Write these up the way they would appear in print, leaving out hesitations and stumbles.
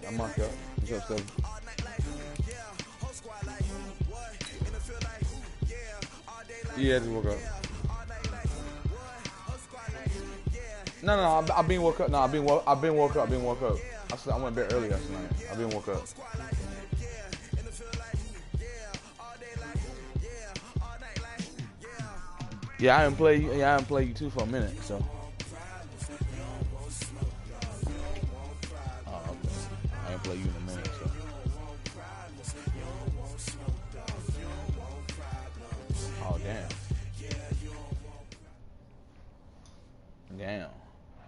I'm mocked up. What's up, Steve? Yeah, I just woke up. No, I've been woke up. No, I've been woke up. I went to bed early last night. I've been woke up. Yeah, I haven't played you two for a minute, so. Oh, okay. I haven't played you in a minute, so. Oh, damn. Damn.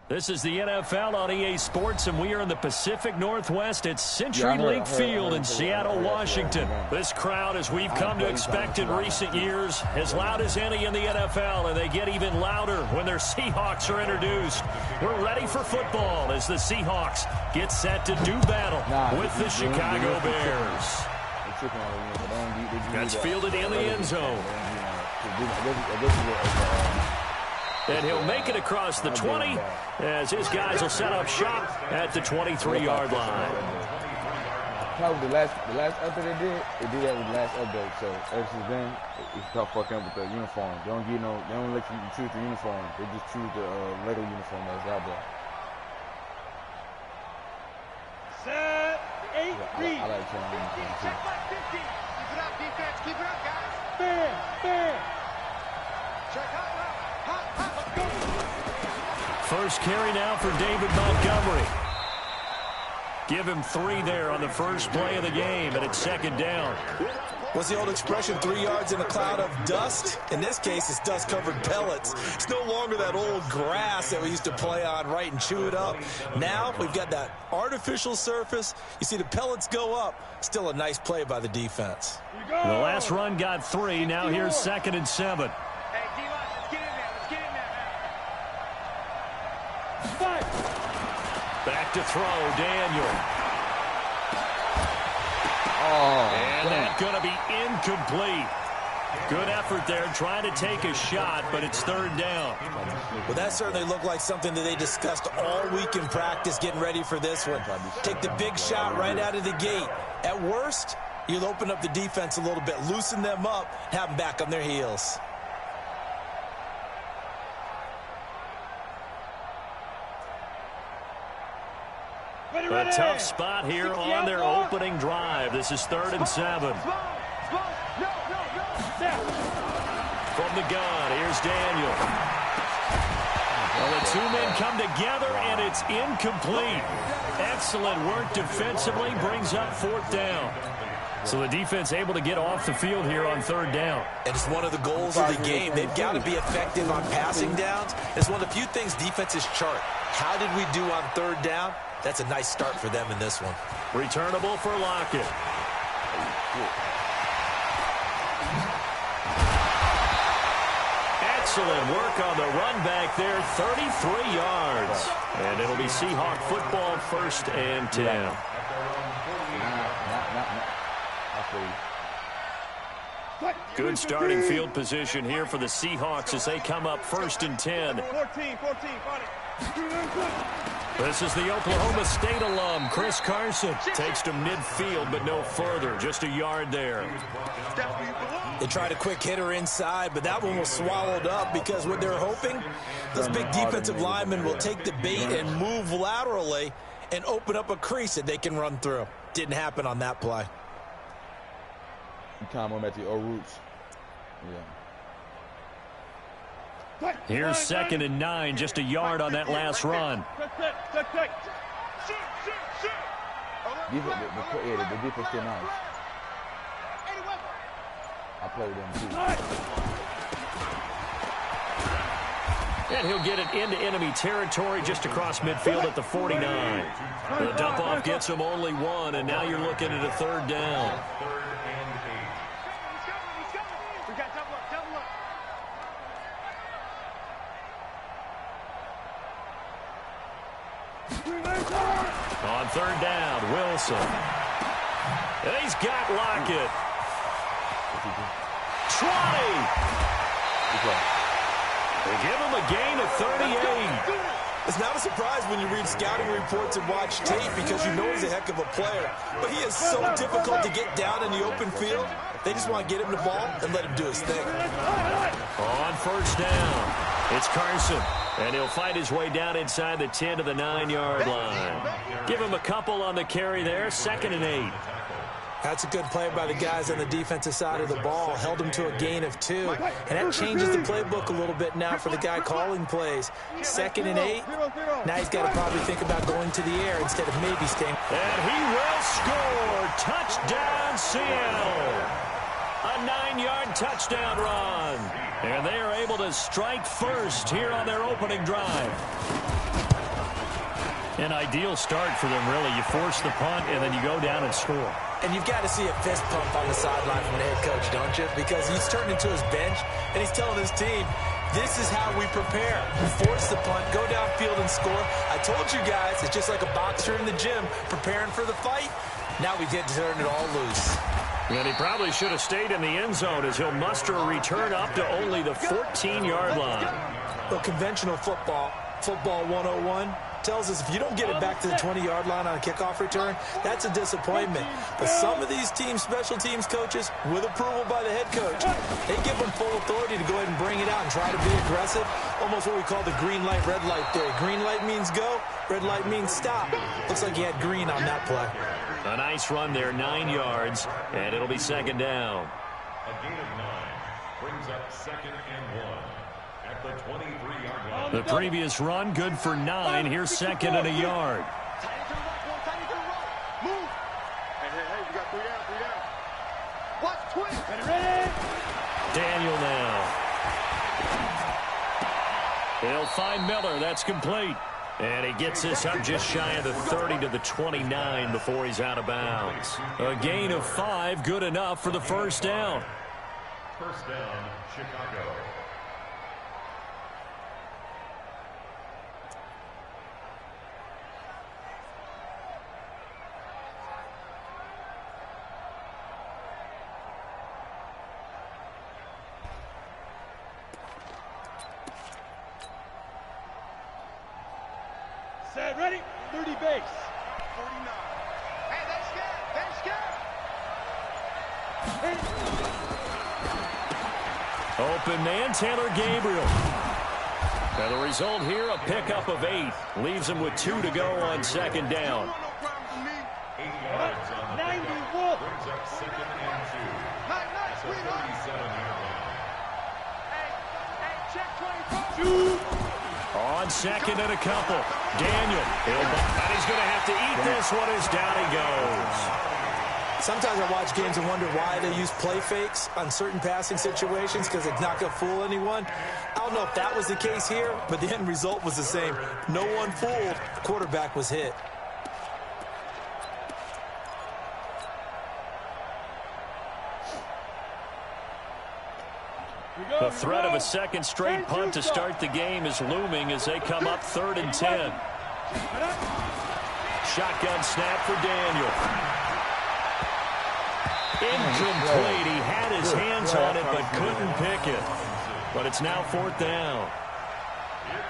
This is the NFL on EA Sports, and we are in the Pacific Northwest at CenturyLink Field in Seattle, Washington. This crowd, as we've come to expect in recent years, as loud as any in the NFL, and they get even louder when their Seahawks are introduced. We're ready for football as the Seahawks get set to do battle with the Chicago Bears. That's fielded in the end zone. And he'll make it across the 20 as his guys will set up shop at the 23-yard line. Probably the last update they did that with the last update. So ever since then, it's tough fucking with the uniform. They don't let you choose the uniform. They just choose the regular uniform that's out there. Set, 8, read. I like trying uniform too. Check back 50. Keep it up, defense. Keep it up, guys. Fair. Check out. First carry now for David Montgomery. Give him 3 there on the first play of the game, and it's second down. What's the old expression, 3 yards in a cloud of dust? In this case, it's dust-covered pellets. It's no longer that old grass that we used to play on, right, and chew it up. Now we've got that artificial surface. You see the pellets go up. Still a nice play by the defense. The last run got 3. Now here's 2nd and 7. Back to throw, Daniel. And that's going to be incomplete. Good effort there, trying to take a shot, but it's 3rd down. Well, that certainly looked like something that they discussed all week in practice, getting ready for this one. Take the big shot right out of the gate. At worst, you'll open up the defense a little bit, loosen them up, have them back on their heels. A tough spot here on their opening drive. This is 3rd and 7. From the gun, here's Daniel. Well, the 2 men come together, and it's incomplete. Excellent work defensively, brings up 4th down. So the defense able to get off the field here on 3rd down. And it's one of the goals of the game. They've got to be effective on passing downs. It's one of the few things defenses chart. How did we do on 3rd down? That's a nice start for them in this one. Returnable for Lockett. Excellent work on the run back there, 33 yards. And it'll be Seahawk football, 1st and 10. Good starting field position here for the Seahawks as they come up 1st and 10. 14, This is the Oklahoma State alum, Chris Carson. Takes to midfield, but no further. Just a yard there. They tried a quick hitter inside, but that one was swallowed up because what they're hoping, those big defensive linemen will take the bait and move laterally and open up a crease that they can run through. Didn't happen on that play. You kind of at the old roots. Yeah. Here's 2nd and 9, just a yard on that last run. The defense still nice. I play with them too. And he'll get it into enemy territory just across midfield at the 49. The dump-off gets him only 1, and now you're looking at a 3rd down. On 3rd down, Wilson. And he's got Lockett. 20. They give him a gain of 38. It's not a surprise when you read scouting reports and watch tape because you know he's a heck of a player. But he is so difficult to get down in the open field. They just want to get him the ball and let him do his thing. On first down, it's Carson. And he'll fight his way down inside the 10 to the 9-yard line. Give him a couple on the carry there, 2nd and 8. That's a good play by the guys on the defensive side of the ball. Held him to a gain of 2. And that changes the playbook a little bit now for the guy calling plays. 2nd and 8. Now he's got to probably think about going to the air instead of maybe staying. And he will score. Touchdown, Seattle. A 9-yard touchdown run. And they are able to strike first here on their opening drive. An ideal start for them, really. You force the punt, and then you go down and score. And you've got to see a fist pump on the sideline from the head coach, don't you? Because he's turning to his bench, and he's telling his team, this is how we prepare. Force the punt, go downfield and score. I told you guys, it's just like a boxer in the gym preparing for the fight. Now we get to turn it all loose. And he probably should have stayed in the end zone as he'll muster a return up to only the 14-yard line. Well, conventional football 101, tells us if you don't get it back to the 20-yard line on a kickoff return, that's a disappointment. But some of these teams, special teams coaches, with approval by the head coach, they give them full authority to go ahead and bring it out and try to be aggressive, almost what we call the green light, red light theory. Green light means go, red light means stop. Looks like he had green on that play. A nice run there, 9 yards, and it'll be 2nd down. A gain of 9 brings up 2nd and 1 at the 23-yard line. The previous run, good for 9. Here's 2nd and a yard. Move. Hey, we got 3 down. Watch twist. Ready? Daniel now. He'll find Miller. That's complete. And he gets this up just shy of the 30 to the 29 before he's out of bounds. A gain of 5, good enough for the first down. First down, Chicago. Set, ready? 30 base. 49. Hey, they're scared. Open man, Taylor Gabriel. Now the result here, a pickup of 8. Leaves him with 2 to go on 2nd down. 8 yards on the pickup. Brings up 2nd and 2. That's a 37-yard line. Hey, check 24. On 2nd and a couple. Daniel. And he's going to have to eat this one as down he goes. Sometimes I watch games and wonder why they use play fakes on certain passing situations because it's not going to fool anyone. I don't know if that was the case here, but the end result was the same. No one fooled. The quarterback was hit. The threat of a second straight punt to start the game is looming as they come up 3rd and 10. Shotgun snap for Daniel. Incomplete. He had his hands on it but couldn't pick it. But it's now 4th down.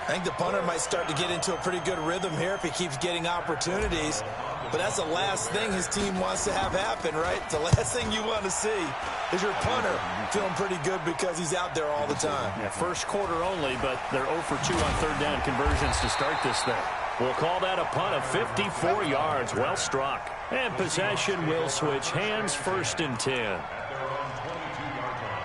I think the punter might start to get into a pretty good rhythm here if he keeps getting opportunities. But that's the last thing his team wants to have happen, right? The last thing you want to see is your punter feeling pretty good because he's out there all the time. Yeah, first quarter only, but they're 0 for 2 on 3rd down conversions to start this thing. We'll call that a punt of 54 yards. Well struck. And possession will switch hands, 1st and 10. At their own 22-yard line.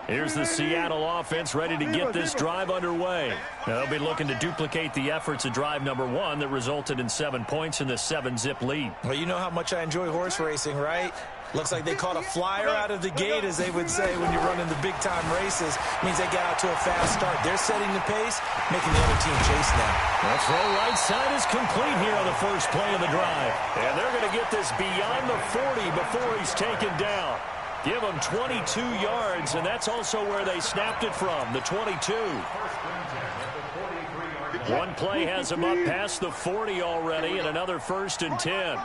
Here's the Seattle offense ready to get this drive underway. Now, they'll be looking to duplicate the efforts of drive number 1 that resulted in 7 points in the 7-zip lead. Well, you know how much I enjoy horse racing, right? Looks like they caught a flyer out of the gate, as they would say when you're running the big-time races. Means they got out to a fast start. They're setting the pace, making the other team chase now. That's right. Right side is complete here on the first play of the drive. And they're going to get this beyond the 40 before he's taken down. Give them 22 yards, and that's also where they snapped it from, the 22. One play has him up past the 40 already, and another 1st and 10.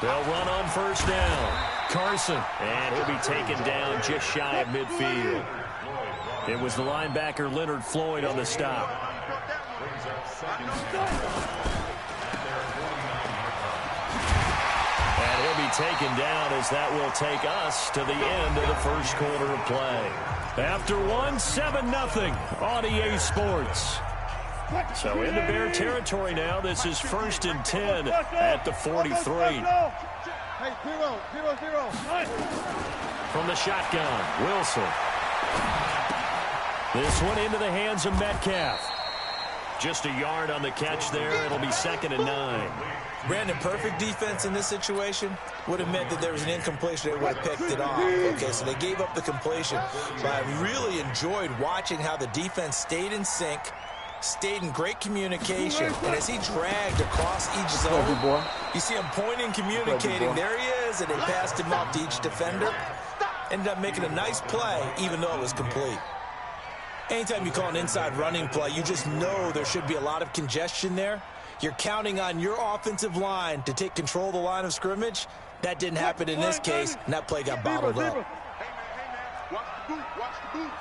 They'll run on 1st down. Carson, and he'll be taken down just shy of midfield. It was the linebacker Leonard Floyd on the stop. And he'll be taken down as that will take us to the end of the first quarter of play. After one, 7-0 on EA Sports. So into Bear territory now. This is 1st and 10 at the 43. Hey, 0-0-0. From the shotgun, Wilson. This one into the hands of Metcalf. Just a yard on the catch there. It'll be 2nd and 9. Brandon, perfect defense in this situation would have meant that there was an incompletion. They would have picked it off. Okay, so they gave up the completion. But I really enjoyed watching how the defense stayed in sync, stayed in great communication. And as he dragged across each zone, you see him pointing, communicating. There he is, and they passed him off to each defender. Ended up making a nice play, even though it was complete. Anytime you call an inside running play, you just know there should be a lot of congestion there. You're counting on your offensive line to take control of the line of scrimmage. That didn't happen in this case, and that play got bottled up. Hey, man, watch the boot, watch the boot.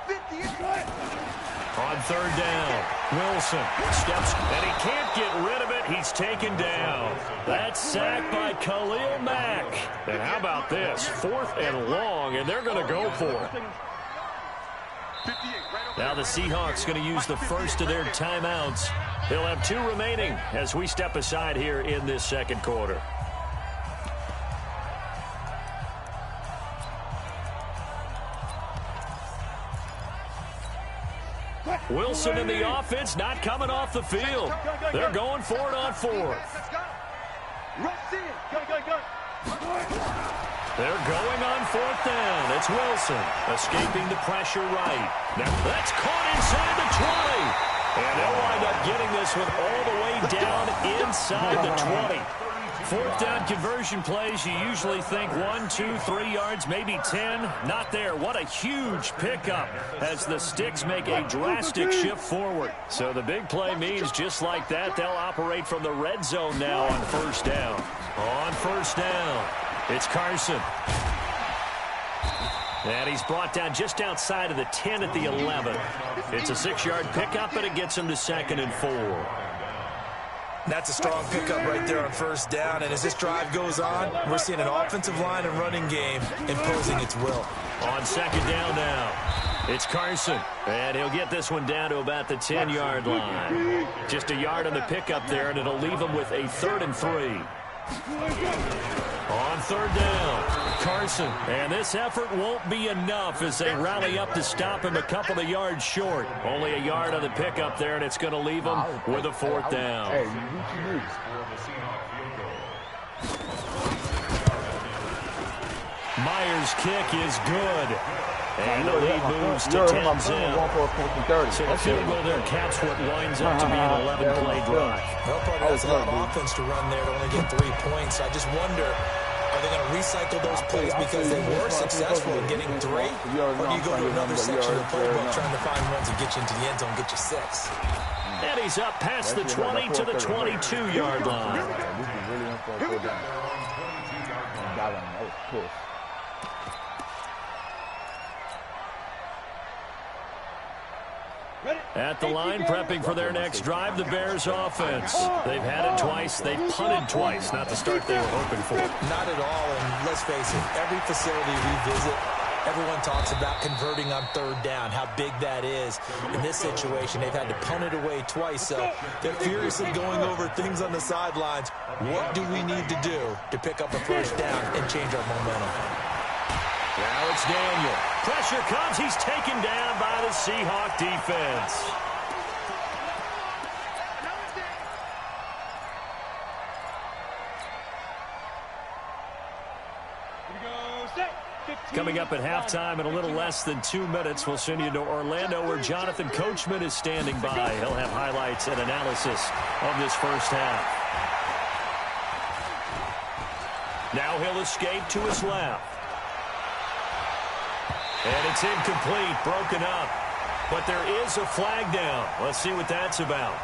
50 On 3rd down, Wilson steps, and he can't get rid of it. He's taken down. That's sacked by Khalil Mack. And how about this? 4th and long, and they're going to go for it. Now the Seahawks going to use the first of their timeouts. They'll have 2 remaining as we step aside here in this second quarter. Wilson in the offense, not coming off the field. They're going for it on 4th. They're going on 4th down. It's Wilson escaping the pressure right. Now that's caught inside the 20. And they'll wind up getting this one all the way down inside the 20. 4th down conversion plays, you usually think 1, 2, 3 yards, maybe 10. Not there. What a huge pickup as the Sticks make a drastic shift forward. So the big play means just like that, they'll operate from the red zone now on 1st down. On 1st down, it's Carson. And he's brought down just outside of the 10 at the 11. It's a 6-yard pickup, and it gets him to 2nd and 4. That's a strong pickup right there on 1st down. And as this drive goes on, we're seeing an offensive line and running game imposing its will. On 2nd down now, it's Carson. And he'll get this one down to about the 10-yard line. Just a yard on the pickup there, and it'll leave him with a 3rd and 3. On 3rd down, Carson. And this effort won't be enough as they rally up to stop him a couple of yards short. Only a yard on the pickup there, and it's going to leave him with a 4th down. Myers' kick is good. And the lead moves to 10-0. So the field goal there caps what winds up to be an 11-play drive. Well, probably that's a lot of offense to run there to only get 3 points. I just wonder, are they going to recycle those plays because they were successful in getting 3? Or do you go to another section of the playbook trying to find ones that get you into the end zone, get you 6? And he's up past the 20 to the 22-yard line. At the line, prepping for their next drive, the Bears offense. They've had it twice. They've punted twice. Not the start they were hoping for. Not at all, and let's face it, every facility we visit, everyone talks about converting on 3rd down, how big that is. In this situation, they've had to punt it away twice, so they're furiously going over things on the sidelines. What do we need to do to pick up a 1st down and change our momentum? Now it's Daniel. Pressure comes. He's taken down by the Seahawk defense. Coming up at halftime in a little less than 2 minutes, we'll send you to Orlando where Jonathan Coachman is standing by. He'll have highlights and analysis of this first half. Now he'll escape to his left. And it's incomplete, broken up. But there is a flag down. Let's see what that's about.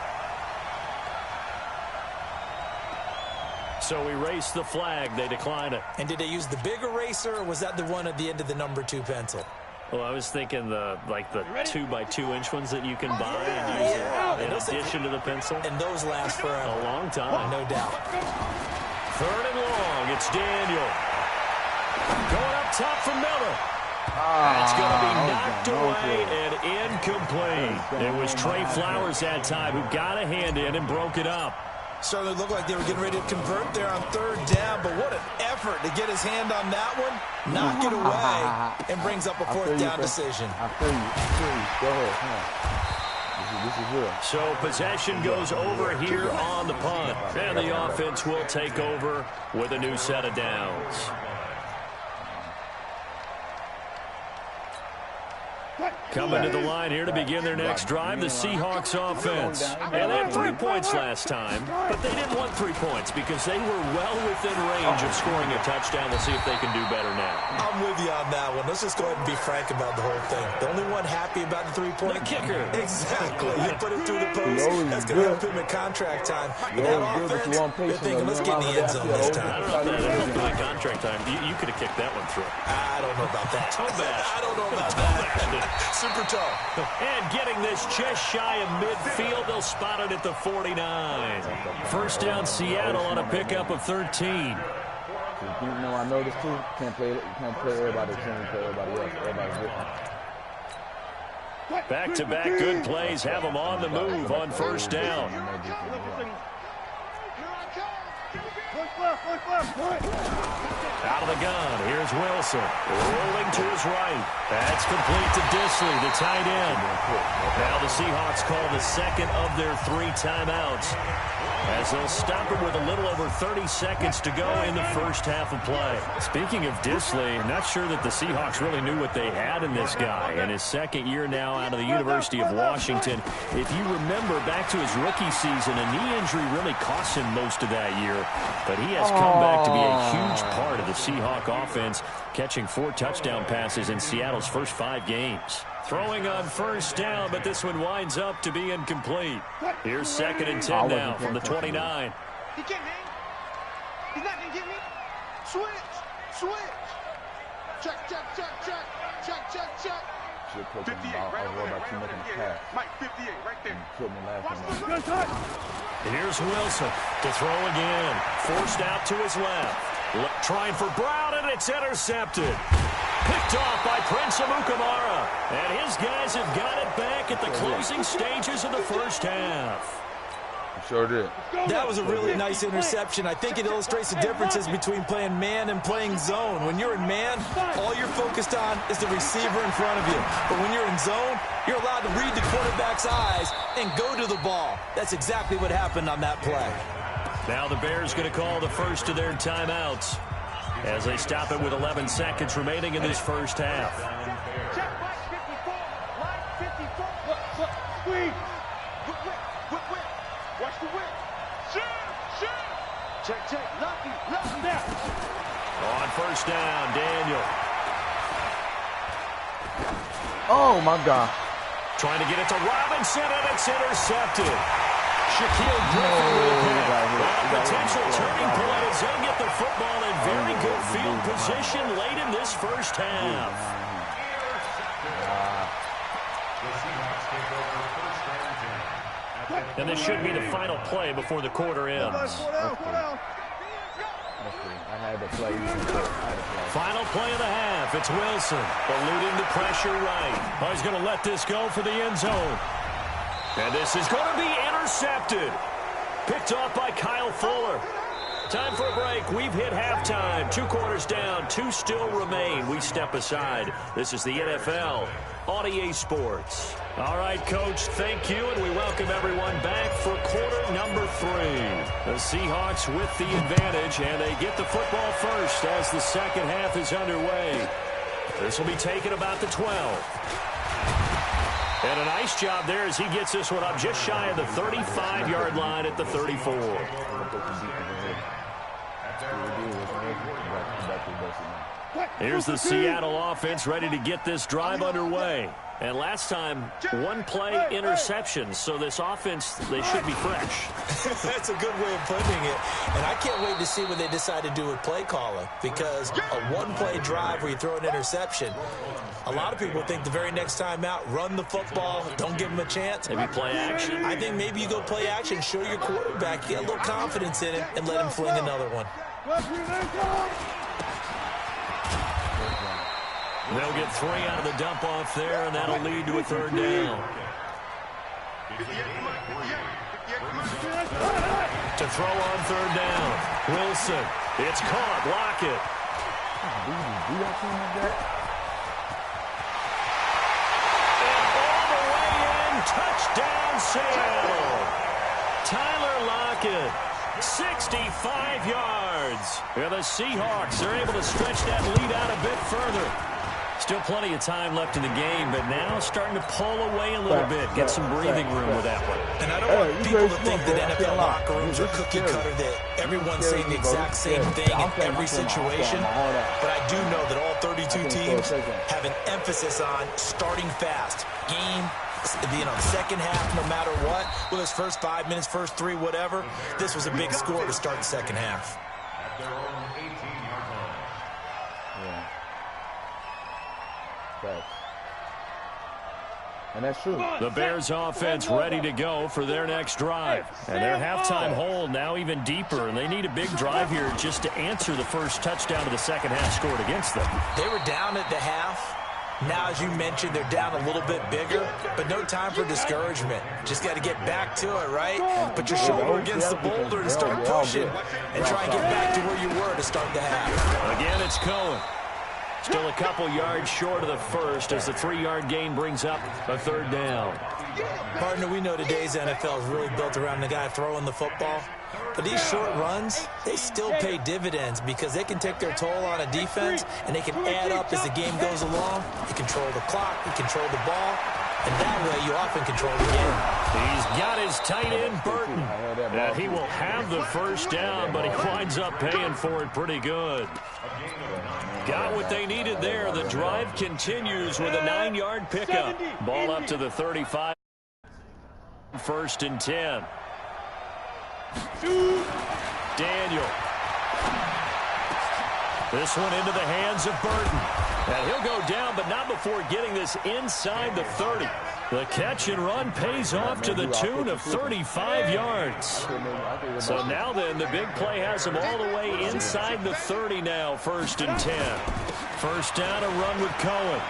So erase the flag. They decline it. And did they use the big eraser, or was that the one at the end of the number 2 pencil? Well, I was thinking the 2x2-inch ones that you can buy and use in addition to the pencil. And those last for a long time. No doubt. 3rd and long. It's Daniel. Going up top for Miller. That's going to be knocked away and incomplete. It was Trey Flowers that time who got a hand in and broke it up. Certainly looked like they were getting ready to convert there on 3rd down, but what an effort to get his hand on that one, knock it away, and brings up a 4th down decision. I feel you. Go ahead. Come on. This is real. So possession goes over here on the punt, and the offense will take over with a new set of downs. Coming to the line here to begin their next drive, the Seahawks offense. And they had 3 points last time, but they didn't want 3 points because they were well within range of scoring a touchdown. We'll see if they can do better now. I'm with you on that one. Let's just go ahead and be frank about the whole thing. The only one happy about the 3-point kicker. Exactly. You put it through the post. That's going to help him at contract time. But that offense, they're thinking, let's get in the end zone this time. I don't know if that helped him at contract time. You could have kicked that one through. I don't know about that. I don't know about that. Super tough. And getting this just shy of midfield, they'll spot it at the 49. 1st down Seattle on a pickup of 13. You know, I know this too. Can't play everybody the same, play everybody else. Everybody's different. Back-to-back good plays have them on the move on 1st down. Out of the gun, here's Wilson. Rolling to his right. That's complete to Disley, the tight end. Now the Seahawks call the 2nd of their 3 timeouts, as they'll stop it with a little over 30 seconds to go in the 1st half of play. Speaking of Disley, not sure that the Seahawks really knew what they had in this guy. In his 2nd year now out of the University of Washington, if you remember back to his rookie season, a knee injury really cost him most of that year. But he has come back to be a huge part of the Seahawk offense, catching 4 touchdown passes in Seattle's first 5 games. Throwing on 1st down, but this one winds up to be incomplete. Here's 2nd and 10 now from the 29. He can't hang. He's not going to get me. Switch. Check. 58 right over there. Mike, 58 right there. Here's Wilson to throw again. Forced out to his left. Trying for Brown, and it's intercepted. Picked off by Prince Amukamara. And his guys have got it back at the closing stages of the 1st half. Sure did. That was a really nice interception. I think it illustrates the differences between playing man and playing zone. When you're in man, all you're focused on is the receiver in front of you. But when you're in zone, you're allowed to read the quarterback's eyes and go to the ball. That's exactly what happened on that play. Now the Bears going to call the 1st of their timeouts as they stop it with 11 seconds remaining in this 1st half. Check line 54. Line 54. Squeeze. Whip. Watch the whip. Shoot. Check. Lucky there. On 1st down, Daniel. Oh, my God. Trying to get it to Robinson, and it's intercepted. Shaquille Griffin with a potential turning point as they get the football in very good field position late in this 1st half. And this should be the final play before the quarter ends. Final play of the half. It's Wilson eluding the pressure right. Oh, he's going to let this go for the end zone. And this is going to be intercepted. Picked off by Kyle Fuller. Time for a break. We've hit halftime. 2 quarters down. 2 still remain. We step aside. This is the NFL on EA Sports. All right, Coach, thank you, and we welcome everyone back for quarter number 3. The Seahawks with the advantage, and they get the football first as the 2nd half is underway. This will be taken about the 12. And a nice job there as he gets this one up just shy of the 35-yard line at the 34. Here's the Seattle offense ready to get this drive underway. And last time, one play interception. So this offense, they should be fresh. That's a good way of putting it. And I can't wait to see what they decide to do with play calling. Because a one-play drive where you throw an interception, a lot of people think the very next time out, run the football, don't give them a chance. Maybe play action. I think maybe you go play action, show your quarterback, get a little confidence in it, and let him fling another one. They'll get 3 out of the dump-off there, and that'll lead to a 3rd down. To throw on 3rd down. Wilson. It's caught. Lockett. And all the way in. Touchdown, Seattle. Tyler Lockett. 65 yards. And the Seahawks are able to stretch that lead out a bit further. Still plenty of time left in the game, but now starting to pull away a little bit. Get some breathing room with that one. And I don't want people to think that NFL locker rooms are cookie cutter, that everyone's saying the exact same thing in every situation. But I do know that all 32 teams have an emphasis on starting fast. Game, second half, no matter what. Whether it's first 5 minutes, first 3, whatever. This was a big score to start the second half. At their own 18-yard line. And that's true. The Bears offense ready to go for their next drive. And their halftime hold now even deeper, and they need a big drive here just to answer the first touchdown of the second half scored against them. They were down at the half. Now, as you mentioned, they're down a little bit bigger, but no time for discouragement. Just got to get back to it, right? Put your shoulder against the boulder and start pushing and try and get back to where you were to start the half. Again, it's Cohen. Still a couple yards short of the first as the 3-yard gain brings up a 3rd down. Partner, we know today's NFL is really built around the guy throwing the football. But these short runs, they still pay dividends because they can take their toll on a defense and they can add up as the game goes along. You control the clock, you control the ball, and that way you often control the game. He's got his tight end, Burton. And he will have the first down, but he winds up paying for it pretty good. Got what they needed there. The drive continues with a 9-yard pickup. Ball up to the 35. 1st and 10. Daniel. This one into the hands of Burton. And he'll go down, but not before getting this inside the 30. The catch and run pays off to the tune of 35 yards. So now then, the big play has him all the way inside the 30 now, 1st and 10. First down, a run with Cohen.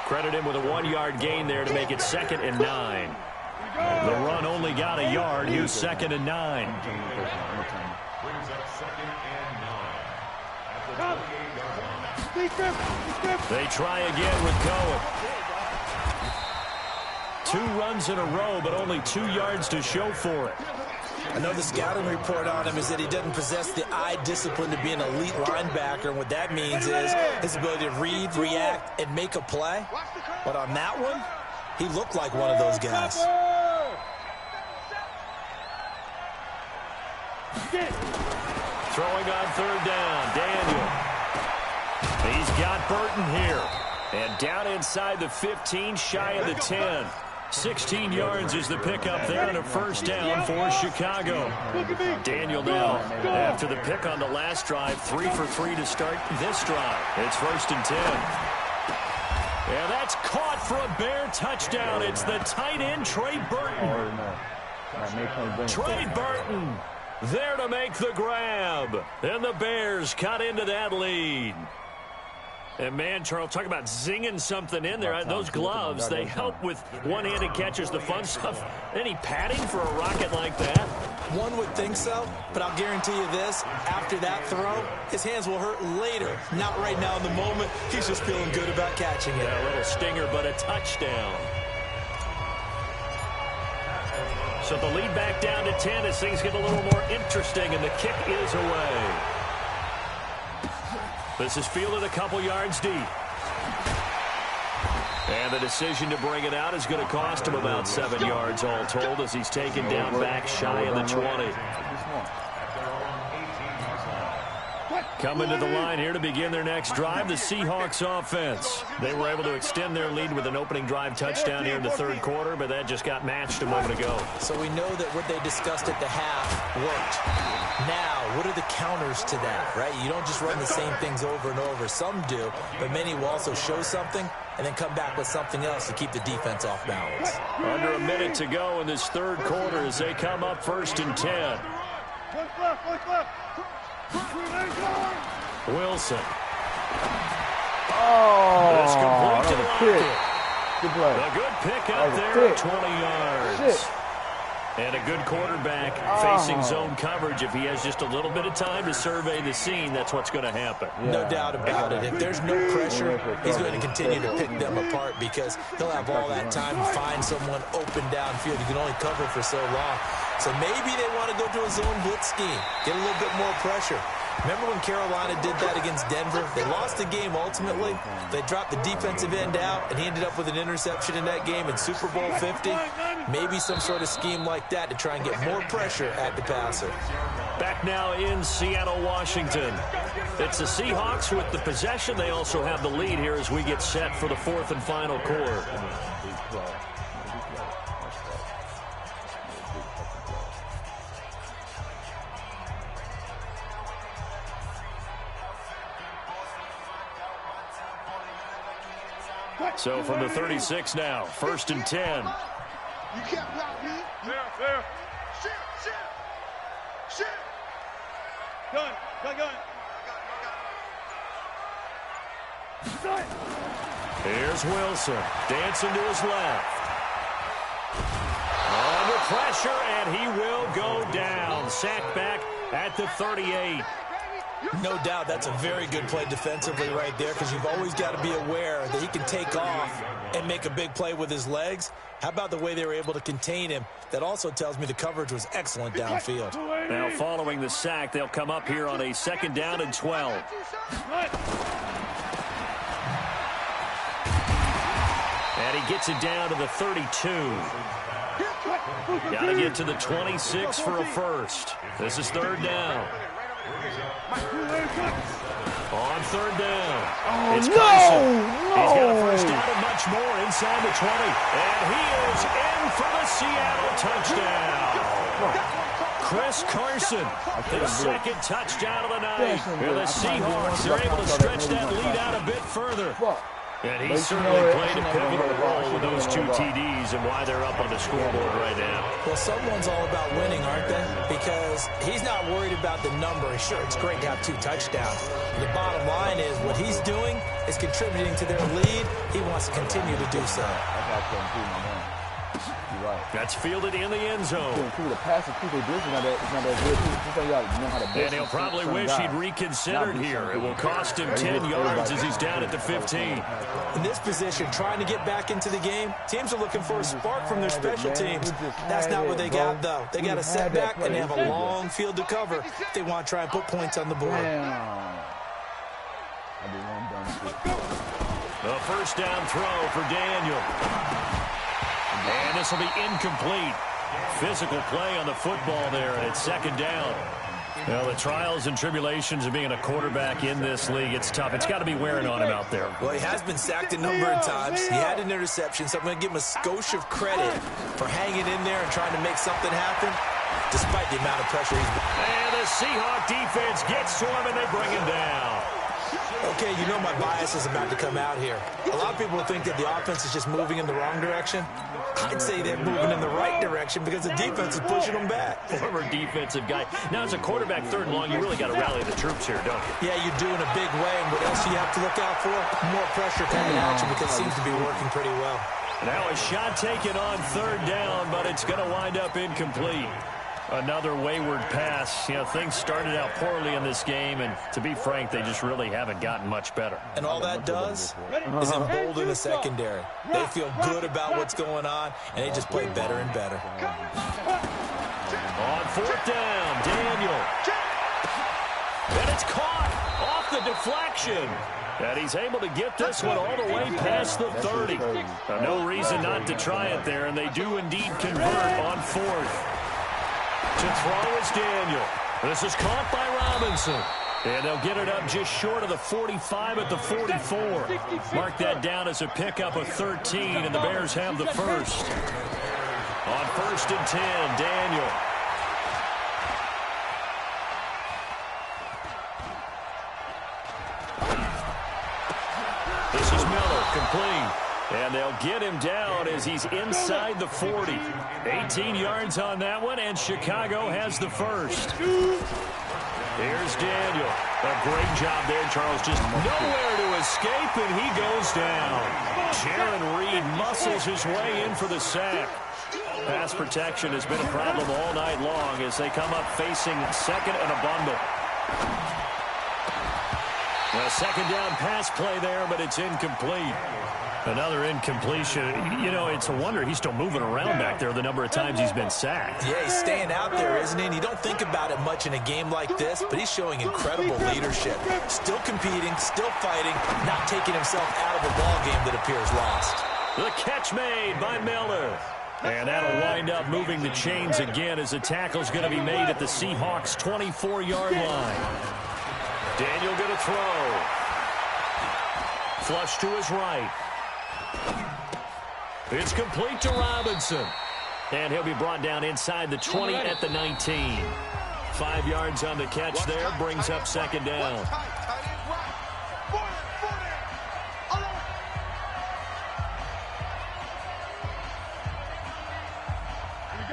Credit him with a 1-yard gain there to make it 2nd and 9. The run only got a yard. Here's 2nd and 9. Brings up 2nd and 9. At the 28-yard line. They try again with Cohen. 2 runs in a row, but only 2 yards to show for it. I know the scouting report on him is that he doesn't possess the eye discipline to be an elite linebacker. And what that means is his ability to read, react, and make a play. But on that one, he looked like one of those guys. Throwing on 3rd down, Daniel. He's got Burton here. And down inside the 15, shy of the 10. 16 yards is the pickup there and a first down for Chicago. Daniel now, after the pick on the last drive, 3 for 3 to start this drive. It's 1st and 10. And that's caught for a Bear touchdown. It's the tight end, Trey Burton. Trey Burton there to make the grab. And the Bears cut into that lead. And, man, Charles, talk about zinging something in there. Those gloves, they help with one-handed catches, the fun stuff. Any padding for a rocket like that? One would think so, but I'll guarantee you this. After that throw, his hands will hurt later. Not right now in the moment. He's just feeling good about catching it. Yeah, a little stinger, but a touchdown. So the lead back down to 10 as things get a little more interesting, and the kick is away. This is fielded a couple yards deep. And the decision to bring it out is going to cost him about 7 yards all told as he's taken down back shy of the 20. Coming to the line here to begin their next drive, the Seahawks offense. They were able to extend their lead with an opening drive touchdown here in the third quarter, but that just got matched a moment ago. So we know that what they discussed at the half worked. Now, what are the counters to that, right? You don't just run the same things over and over. Some do, but many will also show something and then come back with something else to keep the defense off balance. Under a minute to go in this third quarter as they come up 1st and 10. Wilson. Oh, That's complete to that was a pick. Good play. A good pick up there, 20 yards. Shit. And a good quarterback facing zone coverage. If he has just a little bit of time to survey the scene, that's what's going to happen. Yeah. No doubt about it. If there's no pressure, he's going to continue to pick them apart because he'll have all that time to find someone open downfield. You can only cover for so long. So maybe they want to go to a zone blitz scheme, get a little bit more pressure. Remember when Carolina did that against Denver? They lost the game ultimately. They dropped the defensive end out, and he ended up with an interception in that game in Super Bowl 50. Maybe some sort of scheme like that to try and get more pressure at the passer. Back now in Seattle, Washington. It's the Seahawks with the possession. They also have the lead here as we get set for the fourth and final quarter. So from the 36 now, 1st and 10. You can't block me. Fair. Shit. Gun. Here's Wilson, dancing to his left. Under pressure, and he will go down. Sacked back at the 38. No doubt that's a very good play defensively right there because you've always got to be aware that he can take off and make a big play with his legs. How about the way they were able to contain him? That also tells me the coverage was excellent downfield. Now following the sack, they'll come up here on a 2nd down and 12. And he gets it down to the 32. Got to get to the 26 for a first. This is 3rd down. On 3rd down. It's Carson. He's got a first down and much more inside the 20. And he is in for the Seattle touchdown. Chris Carson, the 2nd touchdown of the night. And the Seahawks are able to stretch that lead out a bit further. And he certainly played a pivotal role with those 2 TDs and why they're up on the scoreboard right now. Well, someone's all about winning, aren't they? Because he's not worried about the number. Sure, it's great to have 2 touchdowns. The bottom line is what he's doing is contributing to their lead. He wants to continue to do so. That's fielded in the end zone. And he'll probably wish he'd reconsidered here. It will cost him 10 yards as he's down at the 15. In this position, trying to get back into the game, teams are looking for a spark from their special teams. That's not what they got, though. They got a setback, and they have a long field to cover if they want to try and put points on the board. The first down throw for Daniel. And this will be incomplete. Physical play on the football there, and it's 2nd down. Well, the trials and tribulations of being a quarterback in this league, it's tough. It's got to be wearing on him out there. Well, he has been sacked a number of times. He had an interception, so I'm going to give him a skosh of credit for hanging in there and trying to make something happen, despite the amount of pressure he's been. And the Seahawk defense gets to him, and they bring him down. Okay, you know my bias is about to come out here. A lot of people think that the offense is just moving in the wrong direction. I'd say they're moving in the right direction because the defense is pushing them back. Former defensive guy. Now, as a quarterback 3rd and long, you really got to rally the troops here, don't you? Yeah, you do in a big way. And what else do you have to look out for? More pressure coming at you because it seems to be working pretty well. Now a shot taken on 3rd down, but it's going to wind up incomplete. Another wayward pass. You know, things started out poorly in this game, and to be frank, they just really haven't gotten much better. And all that does is embolden the secondary. They feel good about what's going on, and they just play better and better. On 4th down, Daniel. And it's caught off the deflection. And he's able to get this one all the way past the 30. No reason not to try it there, and they do indeed convert on 4th. To throw is Daniel. This is caught by Robinson. And they'll get it up just short of the 45 at the 44. Mark that down as a pickup of 13, and the Bears have the first. On 1st and 10, Daniel. This is Miller, complete. And they'll get him down as he's inside the 40. 18 yards on that one, and Chicago has the first. Here's Daniel. A great job there, Charles. Just nowhere to escape, and he goes down. Jaron Reed muscles his way in for the sack. Pass protection has been a problem all night long as they come up facing second and a bundle. A second down pass play there, but it's incomplete. Another incompletion. You know, it's a wonder he's still moving around back there the number of times he's been sacked. Yeah, he's staying out there, isn't he? And you don't think about it much in a game like this, but he's showing incredible leadership. Still competing, still fighting, not taking himself out of a ball game that appears lost. The catch made by Miller. And that'll wind up moving the chains again as the tackle's going to be made at the Seahawks' 24-yard line. Daniel going to throw. Flush to his right. It's complete to Robinson. And he'll be brought down inside the 20 at the 19. 5 yards on the catch there, brings up second down.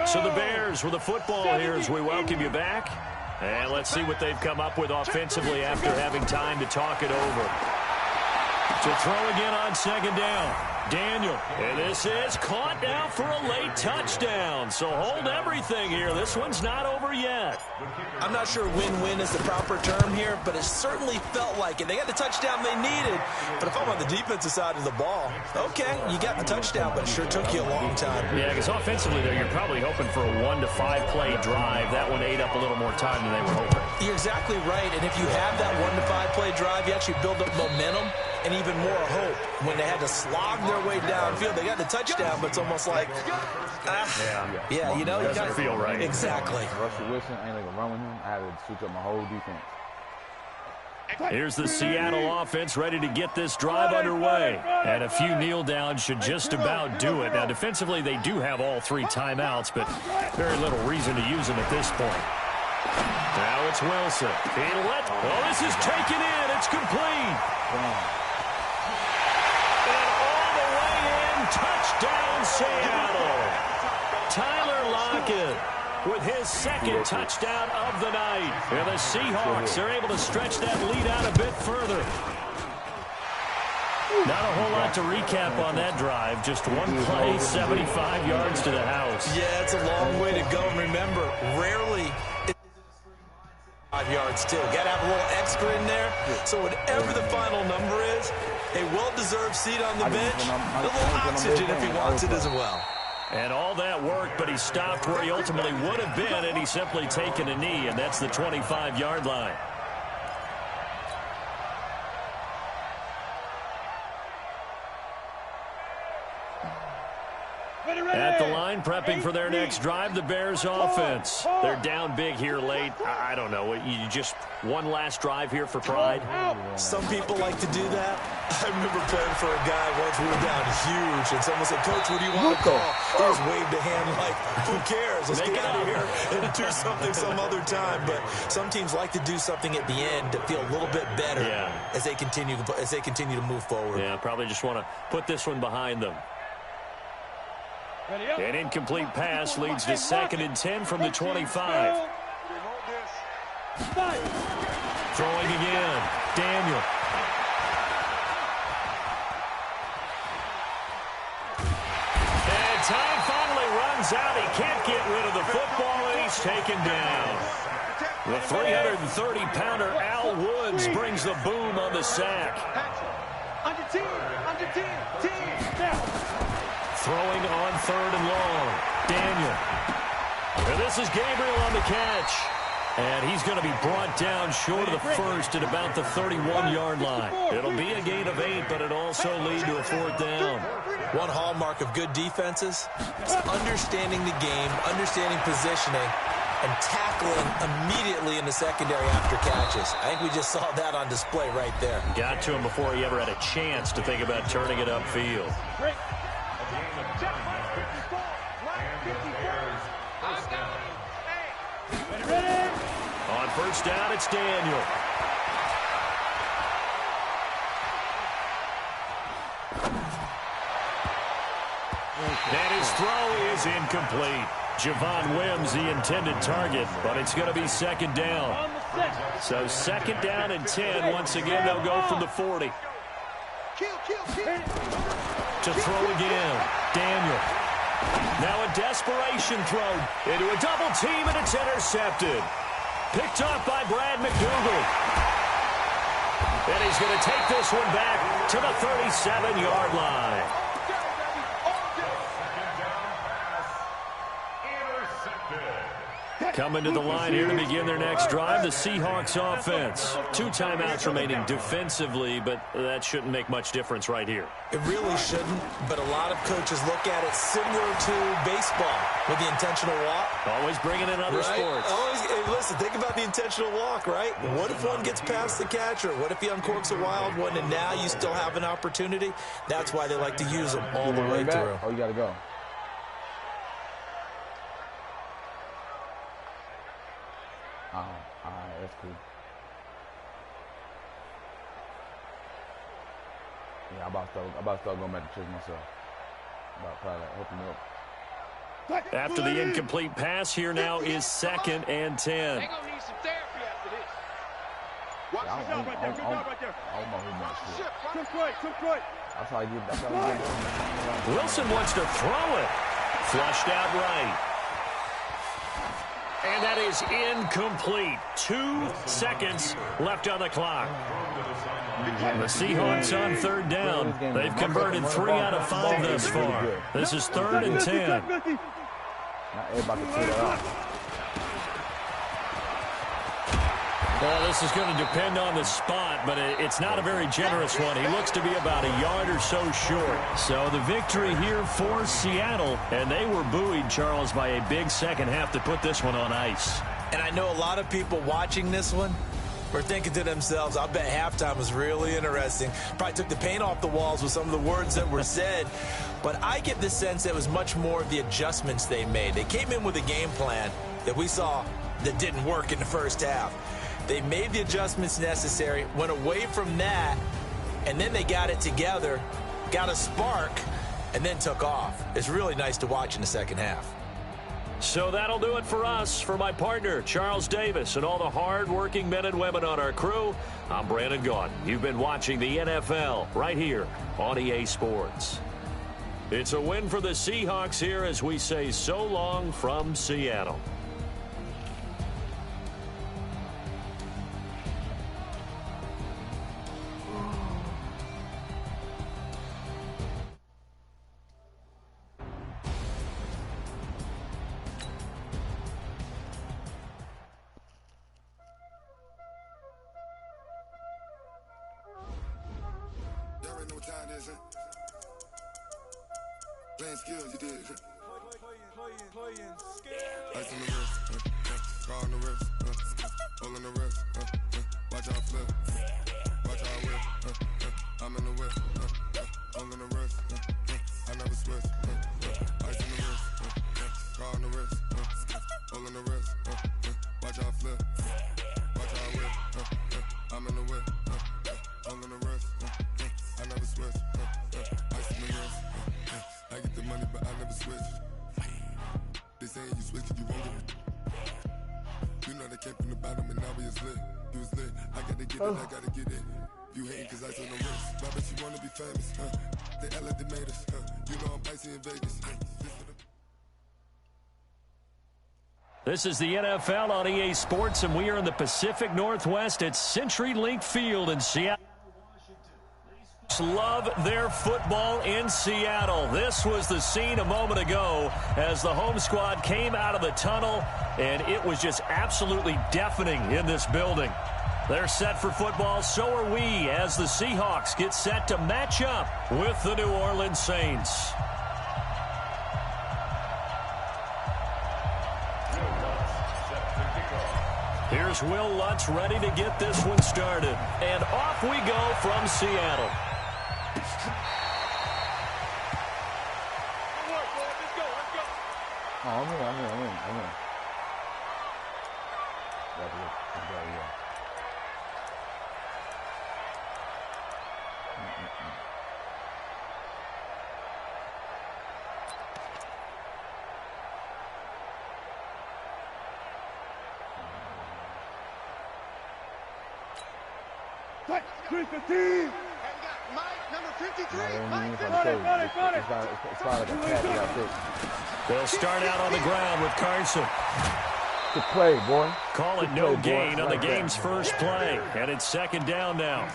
So the Bears with the football here as we welcome you back. And let's see what they've come up with offensively after having time to talk it over. To throw again on second down. Daniel. And this is caught now for a late touchdown. So hold everything here. This one's not over yet. I'm not sure win-win is the proper term here, but it certainly felt like it. They got the touchdown they needed. But if I'm on the defensive side of the ball, okay, you got the touchdown, but it sure took you a long time. Yeah, because offensively there, you're probably hoping for a 1 to 5 play drive. That one ate up a little more time than they were hoping. You're exactly right. And if you have that 1 to 5 play drive, you actually build up momentum and even more hope. When they had to slog their way downfield, they got the touchdown, but it's almost like, yeah, you know, you doesn't feel right. Exactly. Russell Wilson ain't like a run with him. I had to switch up my whole defense. Here's the Seattle offense ready to get this drive underway. And a few kneel downs should just about do it. Now, defensively, they do have all 3 timeouts, but very little reason to use them at this point. Now it's Wilson. Oh, this is taken in. It's complete. Touchdown, Seattle. Tyler Lockett with his second touchdown of the night. And the Seahawks are able to stretch that lead out a bit further. Not a whole lot to recap on that drive. Just one play, 75 yards to the house. Yeah, it's a long way to go. And remember, rarely it's 5 yards too. Got to have a little extra in there. So whatever the final number is, a well-deserved seat on the bench, a little oxygen if he wants it as well. And all that work, but he stopped where he ultimately would have been, and he's simply taken a knee, and that's the 25-yard line. At the line, prepping for their next drive, the Bears offense. They're down big here late. I don't know. You just one last drive here for pride? Some people like to do that. I remember playing for a guy once. We were down huge, and someone said, "Coach, what do you want to call?" He just waved a hand like, "Who cares? Let's get out of here and do something some other time." But some teams like to do something at the end to feel a little bit better as they continue to move forward. Yeah, probably just want to put this one behind them. An incomplete pass leads to 2nd and 10 from the 25. Throwing again. Daniel. And time finally runs out. He can't get rid of the football, and he's taken down. The 330-pounder Al Woods brings the boom on the sack. Under 10, Throwing on 3rd and long. Daniel. And this is Gabriel on the catch. And he's going to be brought down short of the first at about the 31-yard line. It'll be a gain of 8, but it'll also lead to a 4th down. One hallmark of good defenses is understanding the game, understanding positioning, and tackling immediately in the secondary after catches. I think we just saw that on display right there. Got to him before he ever had a chance to think about turning it upfield. On first down, it's Daniel. And his throw is incomplete. Javon Wims, the intended target, but it's going to be second down. So second down and 10. Once again, they'll go from the 40. To throw again, Daniel. Now a desperation throw into a double team, and it's intercepted. Picked up by Brad McDougal. And he's going to take this one back to the 37-yard line. Coming to the line here to begin their next drive, the Seahawks offense. 2 timeouts remaining defensively, but that shouldn't make much difference right here. It really shouldn't, but a lot of coaches look at it similar to baseball with the intentional walk. Always bringing in other sports. Always, hey, listen, think about the intentional walk, right? What if one gets past the catcher? What if he uncorks a wild one and now you still have an opportunity? That's why they like to use them all the way through. Oh, you got to go. That's cool. Yeah, I'm about to start going back to church myself. About probably open up. After the incomplete pass, here now is second and 10. They're going to need some therapy after this. Watch yourself right there. Good job right there. I don't know who much shit. Took right. That's how I get. Wilson wants to throw it. Flushed out right. And that is incomplete. 2 seconds left on the clock. The Seahawks on third down. They've converted 3 out of 5 thus far. This is 3rd and 10. Not everybody can figure it out. Well, this is going to depend on the spot, but it's not a very generous one. He looks to be about a yard or so short. So the victory here for Seattle, and they were buoyed, Charles, by a big second half to put this one on ice. And I know a lot of people watching this one were thinking to themselves, I bet halftime was really interesting. Probably took the paint off the walls with some of the words that were said. But I get the sense that it was much more of the adjustments they made. They came in with a game plan that we saw that didn't work in the first half. They made the adjustments necessary, went away from that, and then they got it together, got a spark, and then took off. It's really nice to watch in the second half. So that'll do it for us. For my partner, Charles Davis, and all the hard-working men and women on our crew, I'm Brandon Gaudin. You've been watching the NFL right here on EA Sports. It's a win for the Seahawks here as we say so long from Seattle. Playing skills, you did. Playing skills. Ice on the wrist, car on the wrist, hole on the wrist, watch how I flip, watch how I whip, I'm in the whip, hole in the wrist, I never switch, ice on the wrist, car on the wrist, hole in the wrist, watch how I flip, watch how I whip, I'm in the whip, hole in the wrist, I never switch, ice on the wrist. I get the money, but I never switch. They saying you switch, you won't get it. You know they came from the bottom and now we is lit. You was lit, I gotta get it, I gotta get it. You hating cause I on the wrist. But I bet you wanna be famous, They act like they made us, You know I'm icy in Vegas, This is the NFL on EA Sports, and we are in the Pacific Northwest at CenturyLink Field in Seattle. Love their football in Seattle. This was the scene a moment ago as the home squad came out of the tunnel, and it was just absolutely deafening in this building. They're set for football, so are we, as the Seahawks get set to match up with the New Orleans Saints. Here's Will Lutz ready to get this one started. And off we go from Seattle. Oh, I'm in. Yeah. Mike, number 53. They'll start out on the ground with Carson. Good play, boy. Call it no gain on the game's first play. And it's second down now.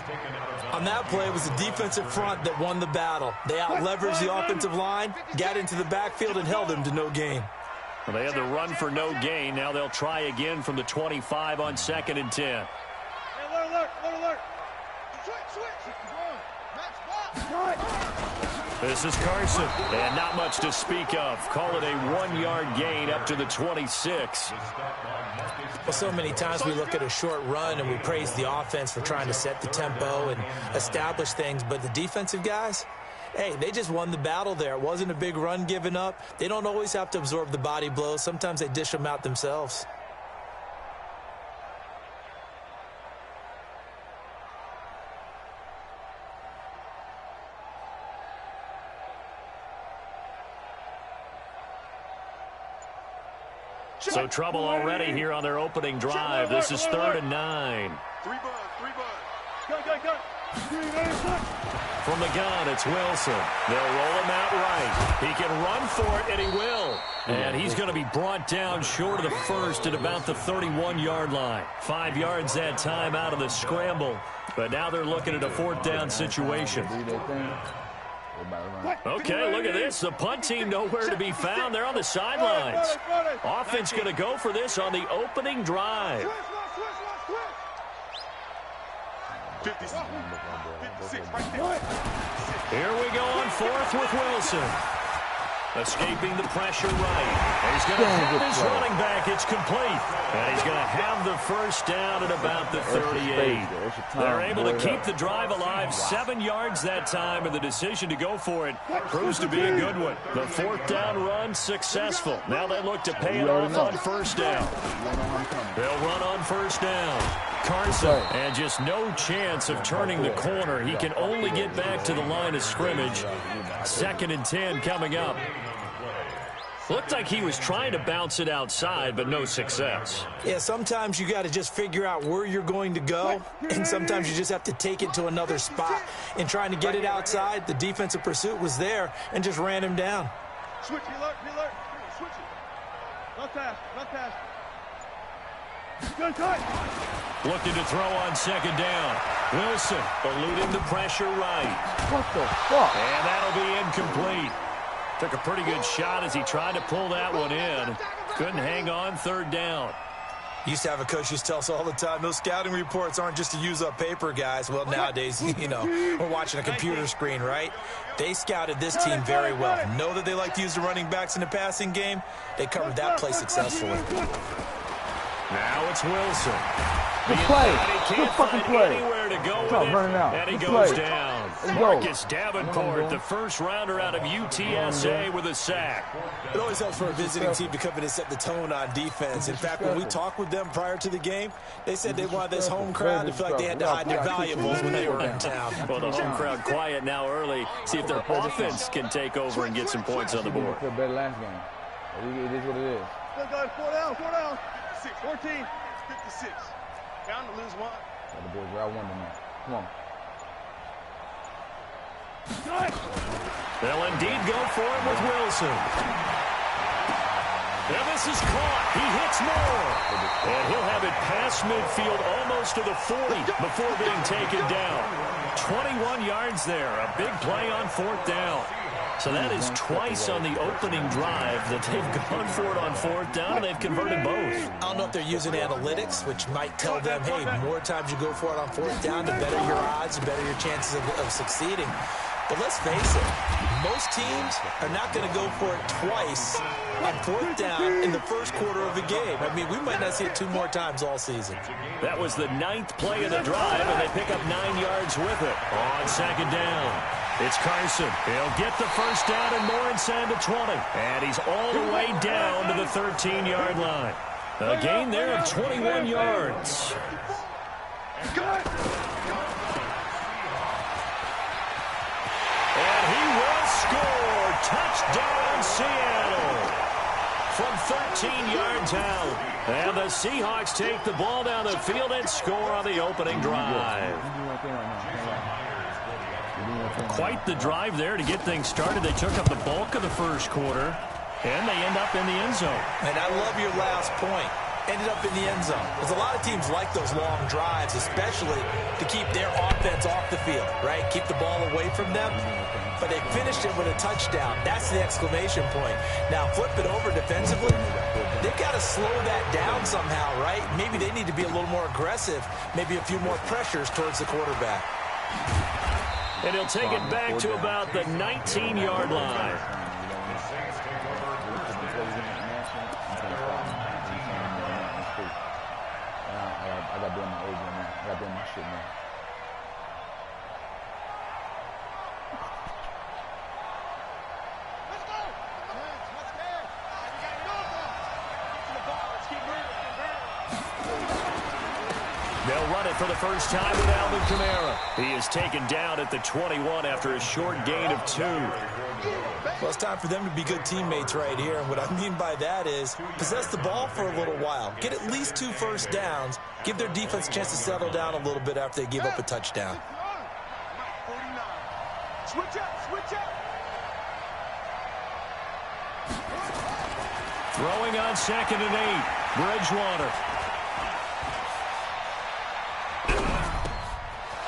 On that play, it was the defensive front that won the battle. They out-leveraged the offensive line, got into the backfield, and held them to no gain. Well, they had the run for no gain. Now they'll try again from the 25 on 2nd and 10. Hey, alert. Switch. This is Carson, and not much to speak of. Call it a 1-yard gain up to the 26. Well, so many times we look at a short run and we praise the offense for trying to set the tempo and establish things, but the defensive guys, hey, they just won the battle there. It wasn't a big run given up. They don't always have to absorb the body blows. Sometimes they dish them out themselves. So trouble already here on their opening drive. This is 3rd and 9. Three buds. Go. From the gun, it's Wilson. They'll roll him out right. He can run for it, and he will. And he's going to be brought down short of the first at about the 31-yard line. 5 yards that time out of the scramble. But now they're looking at a 4th down situation. Okay, look at this. The punt team nowhere to be found. They're on the sidelines. Offense going to go for this on the opening drive. 56 right there. Here we go on 4th with Wilson. Escaping the pressure right. And he's going to have his running back. It's complete. And he's going to have the first down at about the 38. They're able to keep the drive alive. 7 yards that time, and the decision to go for it proves to be a good one. The 4th down run successful. Now they look to pay it off on 1st down. They'll run on 1st down. Carson, and just no chance of turning the corner. He can only get back to the line of scrimmage. 2nd and 10 coming up. Looked like he was trying to bounce it outside, but no success. Yeah, sometimes you got to just figure out where you're going to go, and sometimes you just have to take it to another spot. In trying to get it outside, the defensive pursuit was there and just ran him down. Switch, alert. Switch it. Run pass. Good. Looking to throw on 2nd down. Wilson eluding the pressure right. What the fuck? And that'll be incomplete. Took a pretty good shot as he tried to pull that one in. Couldn't hang on 3rd down. Used to have a coach who used to tell us all the time, those scouting reports aren't just to use up paper, guys. Well, nowadays, we're watching a computer screen, right? They scouted this team very well. Know that they like to use the running backs in the passing game. They covered that play successfully. Now it's Wilson. Good play. Good fucking play. Anywhere to go with it, and he goes down. Marcus Davenport, the first rounder out of UTSA with a sack. It always helps for a visiting team to come in and set the tone on defense. In fact, when we talked with them prior to the game, they said they wanted this home crowd to feel like they had to hide their valuables when they were in town. Well, the home crowd quiet now early. See if their offense can take over and get some points on the board. Better last game. It is what it is. 4 down. 14, 56. Bound to lose one. The boys are out one tonight. Come on. They'll indeed go for it with Wilson. And this is caught. He hits more. And he'll have it past midfield almost to the 40 before being taken down. 21 yards there. A big play on 4th down. So that is twice on the opening drive that they've gone for it on 4th down, and they've converted both. I don't know if they're using analytics, which might tell them, hey, more times you go for it on 4th down, the better your odds, the better your chances of succeeding. But let's face it, most teams are not going to go for it twice on 4th down in the first quarter of a game. I mean, we might not see it 2 more times all season. That was the 9th play of the drive, and they pick up 9 yards with it on 2nd down. It's Carson. He'll get the first down and more inside the 20. And he's all the way down to the 13-yard line. A gain there of 21 yards. And he will score. Touchdown, Seattle. From 13 yards out. And the Seahawks take the ball down the field and score on the opening drive. Quite the drive there to get things started. They took up the bulk of the first quarter, and they end up in the end zone. And I love your last point. Ended up in the end zone. Because a lot of teams like those long drives, especially to keep their offense off the field, right? Keep the ball away from them. But they finished it with a touchdown. That's the exclamation point. Now, flip it over defensively. They've got to slow that down somehow, right? Maybe they need to be a little more aggressive. Maybe a few more pressures towards the quarterback. And he'll take it back to about the 19-yard line. I got to do my age now. I got to do my shit now. Let's go. Let's go. You got to go. Get to the ball. Let's keep moving. They'll run it for the first time with Alvin Kamara. He is taken down at the 21 after a short gain of 2. Well, it's time for them to be good teammates right here. And what I mean by that is possess the ball for a little while. Get at least 2 first downs. Give their defense a chance to settle down a little bit after they give up a touchdown. Switch up. Switch up. Throwing on 2nd and 8. Bridgewater.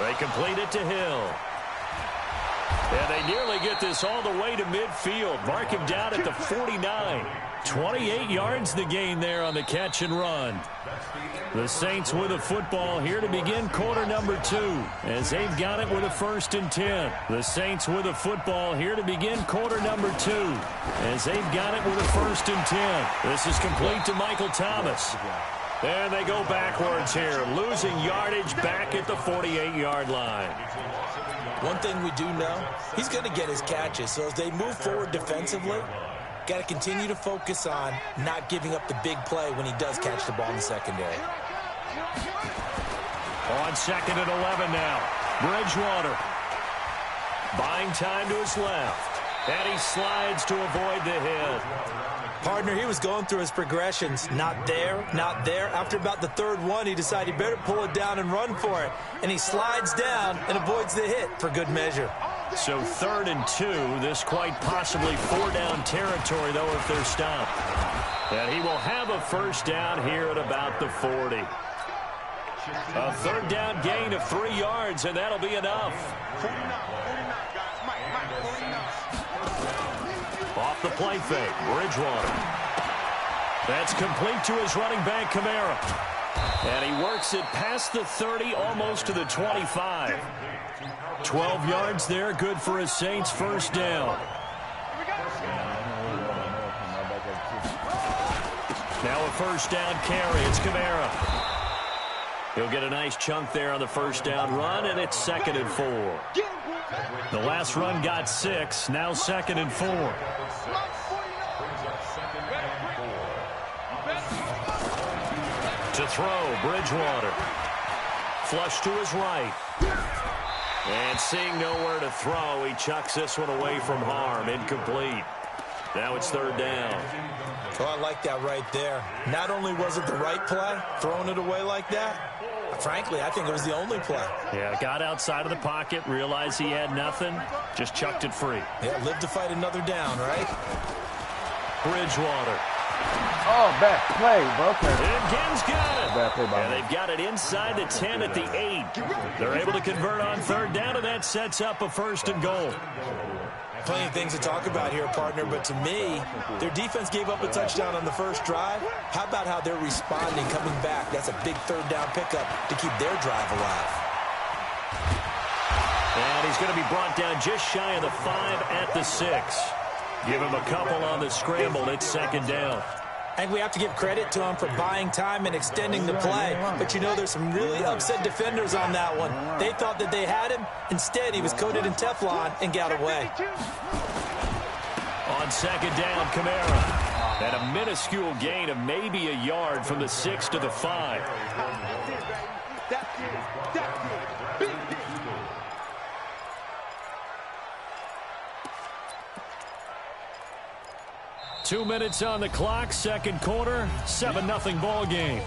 They complete it to Hill. And they nearly get this all the way to midfield. Mark him down at the 49. 28 yards the gain there on the catch and run. The Saints with a football here to begin quarter number 2 as they've got it with a 1st and 10. The Saints with a football here to begin quarter number 2 as they've got it with a 1st and 10. This is complete to Michael Thomas. And they go backwards here, losing yardage back at the 48-yard line. One thing we do know, he's going to get his catches. So as they move forward defensively, got to continue to focus on not giving up the big play when he does catch the ball in the secondary. On 2nd and 11 now, Bridgewater buying time to his left, and he slides to avoid the hit. Partner, he was going through his progressions. Not there, not there. After about the 3rd one, he decided he better pull it down and run for it. And he slides down and avoids the hit for good measure. So 3rd and 2, this quite possibly 4-down territory, though, if they're stopped. And he will have a first down here at about the 40. A 3rd down gain of 3 yards, and that'll be enough. 49, guys. Mike, 49. Off the play fake, Bridgewater. That's complete to his running back, Kamara. And he works it past the 30, almost to the 25. 12 yards there, good for a Saints first down. Now a first down carry, it's Kamara. He'll get a nice chunk there on the first down run, and it's 2nd and 4. The last run got 6, now 2nd and 4. To throw, Bridgewater. Flush to his right. And seeing nowhere to throw, he chucks this one away from harm. Incomplete. Now it's 3rd down. Oh, I like that right there. Not only was it the right play, throwing it away like that, frankly, I think it was the only play. Yeah, got outside of the pocket, realized he had nothing, just chucked it free. Yeah, live to fight another down, right? Bridgewater. Oh, bad play, bro. And Genn's got it. Bad play by And him. they've got it inside the 10 at the 8. They're able to convert on 3rd down, and that sets up a 1st and goal. Plenty of things to talk about here, partner, but to me, their defense gave up a touchdown on the first drive. How about how they're responding, coming back? That's a big 3rd down pickup to keep their drive alive. And he's going to be brought down just shy of the 5 at the 6. Give him a couple on the scramble. It's second down. I think we have to give credit to him for buying time and extending the play. But, you know, there's some really upset defenders on that one. They thought that they had him. Instead, he was coated in Teflon and got away. On second down, Kamara. And a minuscule gain of maybe a yard from the 6 to the 5. That's it. Big deal. 2 minutes on the clock, second quarter, 7-0 ball game.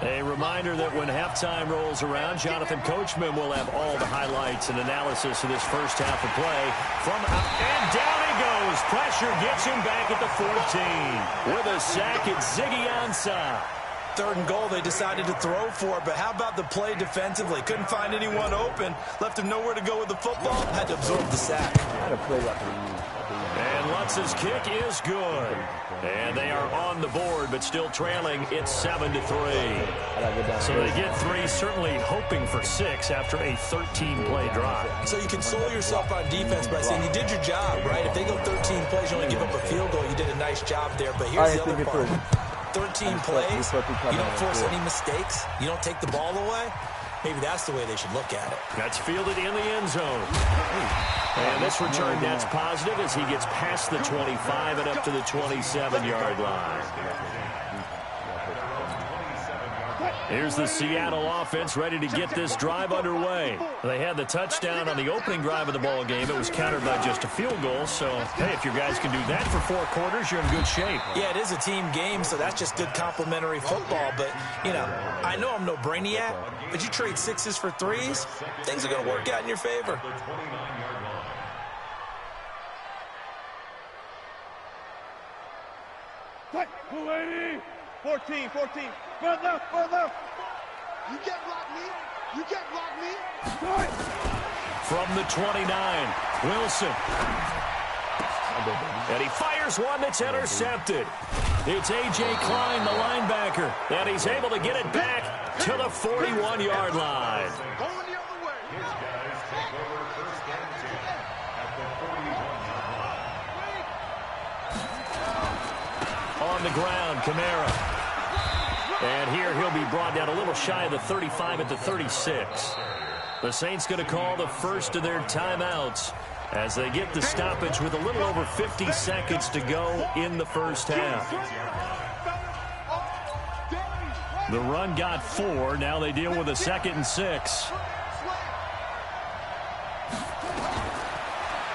A reminder that when halftime rolls around, Jonathan Coachman will have all the highlights and analysis of this first half of play. And down he goes. Pressure gets him back at the 14. With a sack, it's Ziggy Ansah. 3rd and goal, they decided to throw for it, but how about the play defensively? Couldn't find anyone open, left him nowhere to go with the football, had to absorb the sack. And Lutz's kick is good. And they are on the board, but still trailing. It's 7-3. So they get 3, certainly hoping for 6 after a 13-play drive. So you console yourself on defense by saying you did your job, right? If they go 13 plays, you only give up a field goal, you did a nice job there. But here's the other part. 13 plays, you don't force any mistakes, you don't take the ball away. Maybe that's the way they should look at it. That's fielded in the end zone. And this return net's positive as he gets past the 25 and up to the 27-yard line. Here's the Seattle offense ready to get this drive underway. They had the touchdown on the opening drive of the ball game. It was countered by just a field goal. So, hey, if your guys can do that for 4 quarters, you're in good shape. Yeah, it is a team game, so that's just good complimentary football. But, you know, I know I'm no brainiac, but you trade 6s for 3s, things are going to work out in your favor. Fight, 14. Further. You can't block me. From the 29, Wilson. And he fires one that's intercepted. It's A.J. Klein, the linebacker, and he's able to get it back to the 41-yard line. Going the other way. His guys take over 1st and 10 at the 41-yard line. On the ground, Kamara. And here he'll be brought down a little shy of the 35 at the 36. The Saints going to call the first of their timeouts as they get the stoppage with a little over 50 seconds to go in the first half. The run got 4. Now they deal with a 2nd and 6.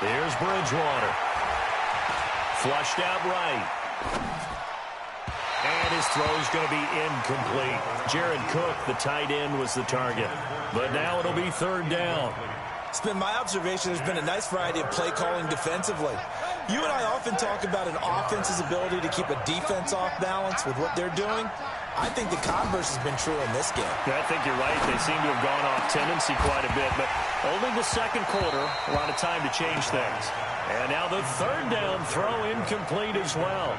Here's Bridgewater. Flushed out right. And his throw's going to be incomplete. Jared Cook, the tight end, was the target. But now it'll be 3rd down. It's been my observation there's been a nice variety of play calling defensively. You and I often talk about an offense's ability to keep a defense off balance with what they're doing. I think the converse has been true in this game. Yeah, I think you're right. They seem to have gone off tendency quite a bit, but only the 2nd quarter, a lot of time to change things. And now the 3rd down throw incomplete as well.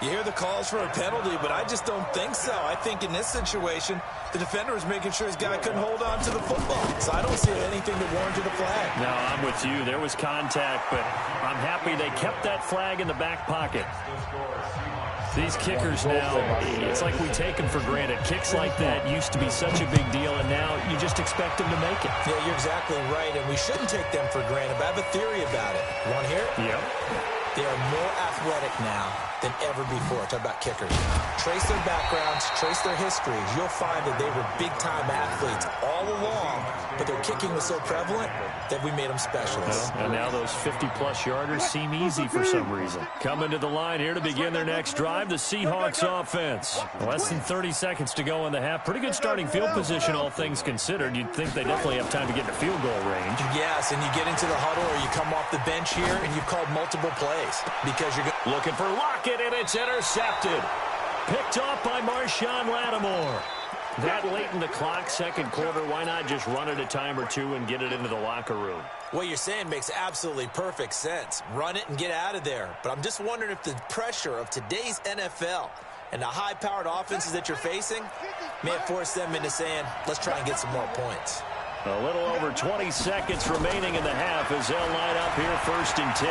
You hear the calls for a penalty, but I just don't think so. I think in this situation, the defender was making sure his guy couldn't hold on to the football. So I don't see anything that warranted a flag. No, I'm with you. There was contact, but I'm happy they kept that flag in the back pocket. These kickers now, it's like we take them for granted. Kicks like that used to be such a big deal, and now you just expect them to make it. Yeah, you're exactly right, and we shouldn't take them for granted, but I have a theory about it. You want to hear it? Yep. They are more athletic now than ever before. Talk about kickers. Trace their backgrounds, trace their histories. You'll find that they were big-time athletes all along, but their kicking was so prevalent that we made them specialists. Well, and now those 50-plus yarders seem easy for some reason. Coming to the line here to begin their next drive, the Seahawks offense. Less than 30 seconds to go in the half. Pretty good starting field position, all things considered. You'd think they definitely have time to get into field goal range. Yes, and you get into the huddle or you come off the bench here and you've called multiple plays because you're looking for Lockett, and it's intercepted. Picked off by Marshawn Lattimore. That late in the clock, 2nd quarter, why not just run it a time or two and get it into the locker room? What you're saying makes absolutely perfect sense. Run it and get out of there. But I'm just wondering if the pressure of today's NFL And the high-powered offenses that you're facing may have forced them into saying, let's try and get some more points. A little over 20 seconds remaining in the half as they'll line up here 1st and 10.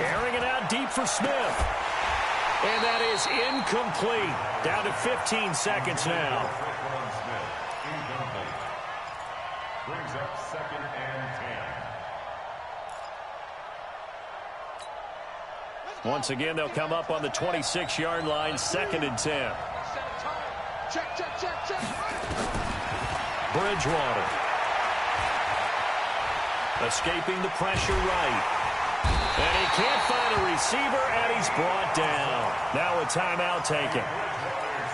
Airing it out deep for Smith. And that is incomplete. Down to 15 seconds now. Brings up 2nd and 10. Once again, they'll come up on the 26-yard line, 2nd and 10. Check, check, check, check. Bridgewater. Escaping the pressure right. And he can't find a receiver, and he's brought down. Now a timeout taken.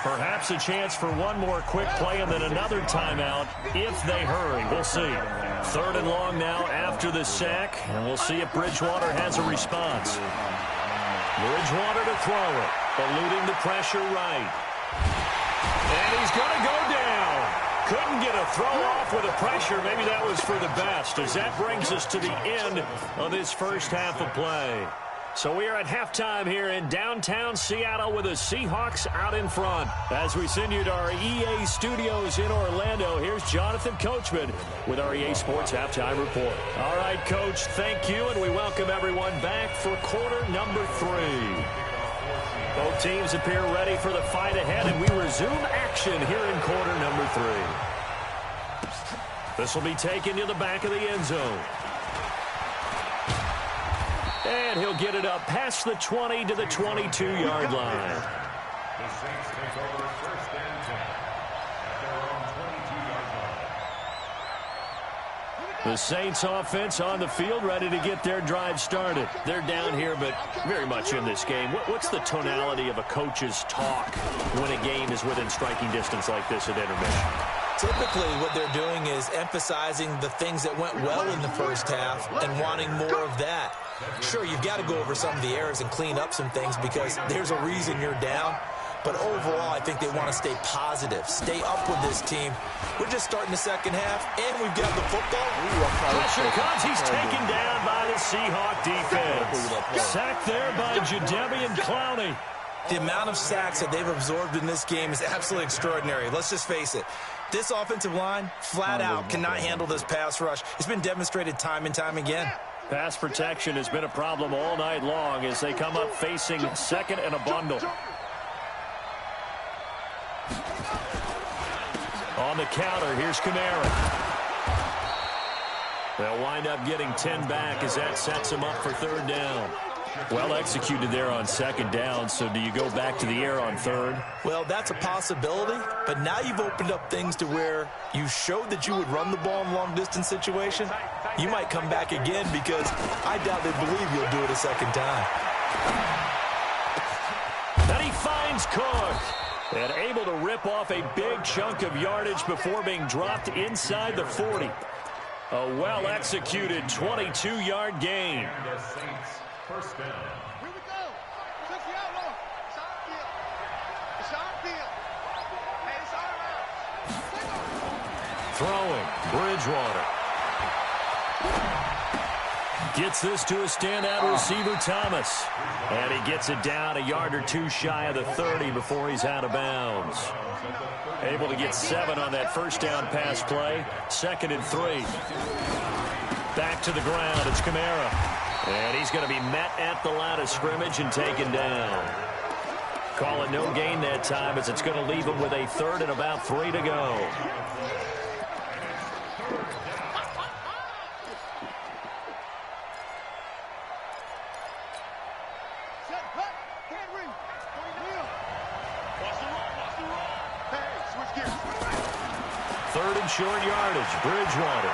Perhaps a chance for one more quick play and then another timeout if they hurry. We'll see. 3rd and long now after the sack, and we'll see if Bridgewater has a response. Bridgewater to throw it, eluding the pressure right. And he's going to go down. Couldn't get a throw off with the pressure. Maybe that was for the best, as that brings us to the end of this first half of play. So we are at halftime here in downtown Seattle with the Seahawks out in front. As we send you to our EA studios in Orlando, here's Jonathan Coachman with our EA Sports Halftime Report. All right, Coach, thank you, and we welcome everyone back for quarter number 3. Both teams appear ready for the fight ahead, and we resume action here in quarter number 3. This will be taken to the back of the end zone. And he'll get it up past the 20 to the 22-yard line. The Saints take over 1st and 10 at their own 22-yard line. The Saints offense on the field, ready to get their drive started. They're down here, but very much in this game. What's the tonality of a coach's talk when a game is within striking distance like this at intermission? Typically, what they're doing is emphasizing the things that went well in the first half and wanting more of that. Sure, you've got to go over some of the errors and clean up some things because there's a reason you're down. But overall, I think they want to stay positive, stay up with this team. We're just starting the second half, and we've got the football. Pressure comes. He's taken down by the Seahawk defense. Sacked there by Jadeveon Clowney. The amount of sacks that they've absorbed in this game is absolutely extraordinary. Let's just face it. This offensive line, flat out, cannot handle this pass rush. It's been demonstrated time and time again. Pass protection has been a problem all night long as they come up facing 2nd and a bundle. On the counter, here's Kamara. They'll wind up getting 10 back as that sets them up for 3rd down. Well executed there on 2nd down, so do you go back to the air on 3rd? Well, that's a possibility, but now you've opened up things to where you showed that you would run the ball in long-distance situation. You might come back again because I doubt they believe you'll do it a 2nd time. Then he finds Cook. And able to rip off a big chunk of yardage before being dropped inside the 40. A well-executed 22-yard gain. And the Saints 1st down. Here we go. Took the outlaw. It's our field. It's our field. Hey, it's our route. Throwing. Bridgewater. Gets this to a standout receiver, Thomas. And he gets it down a yard or two shy of the 30 before he's out of bounds. Able to get 7 on that 1st down pass play. 2nd and 3. Back to the ground. It's Kamara. And he's going to be met at the line of scrimmage and taken down. Call it no gain that time as it's going to leave him with a 3rd and about 3 to go. Short yardage, Bridgewater.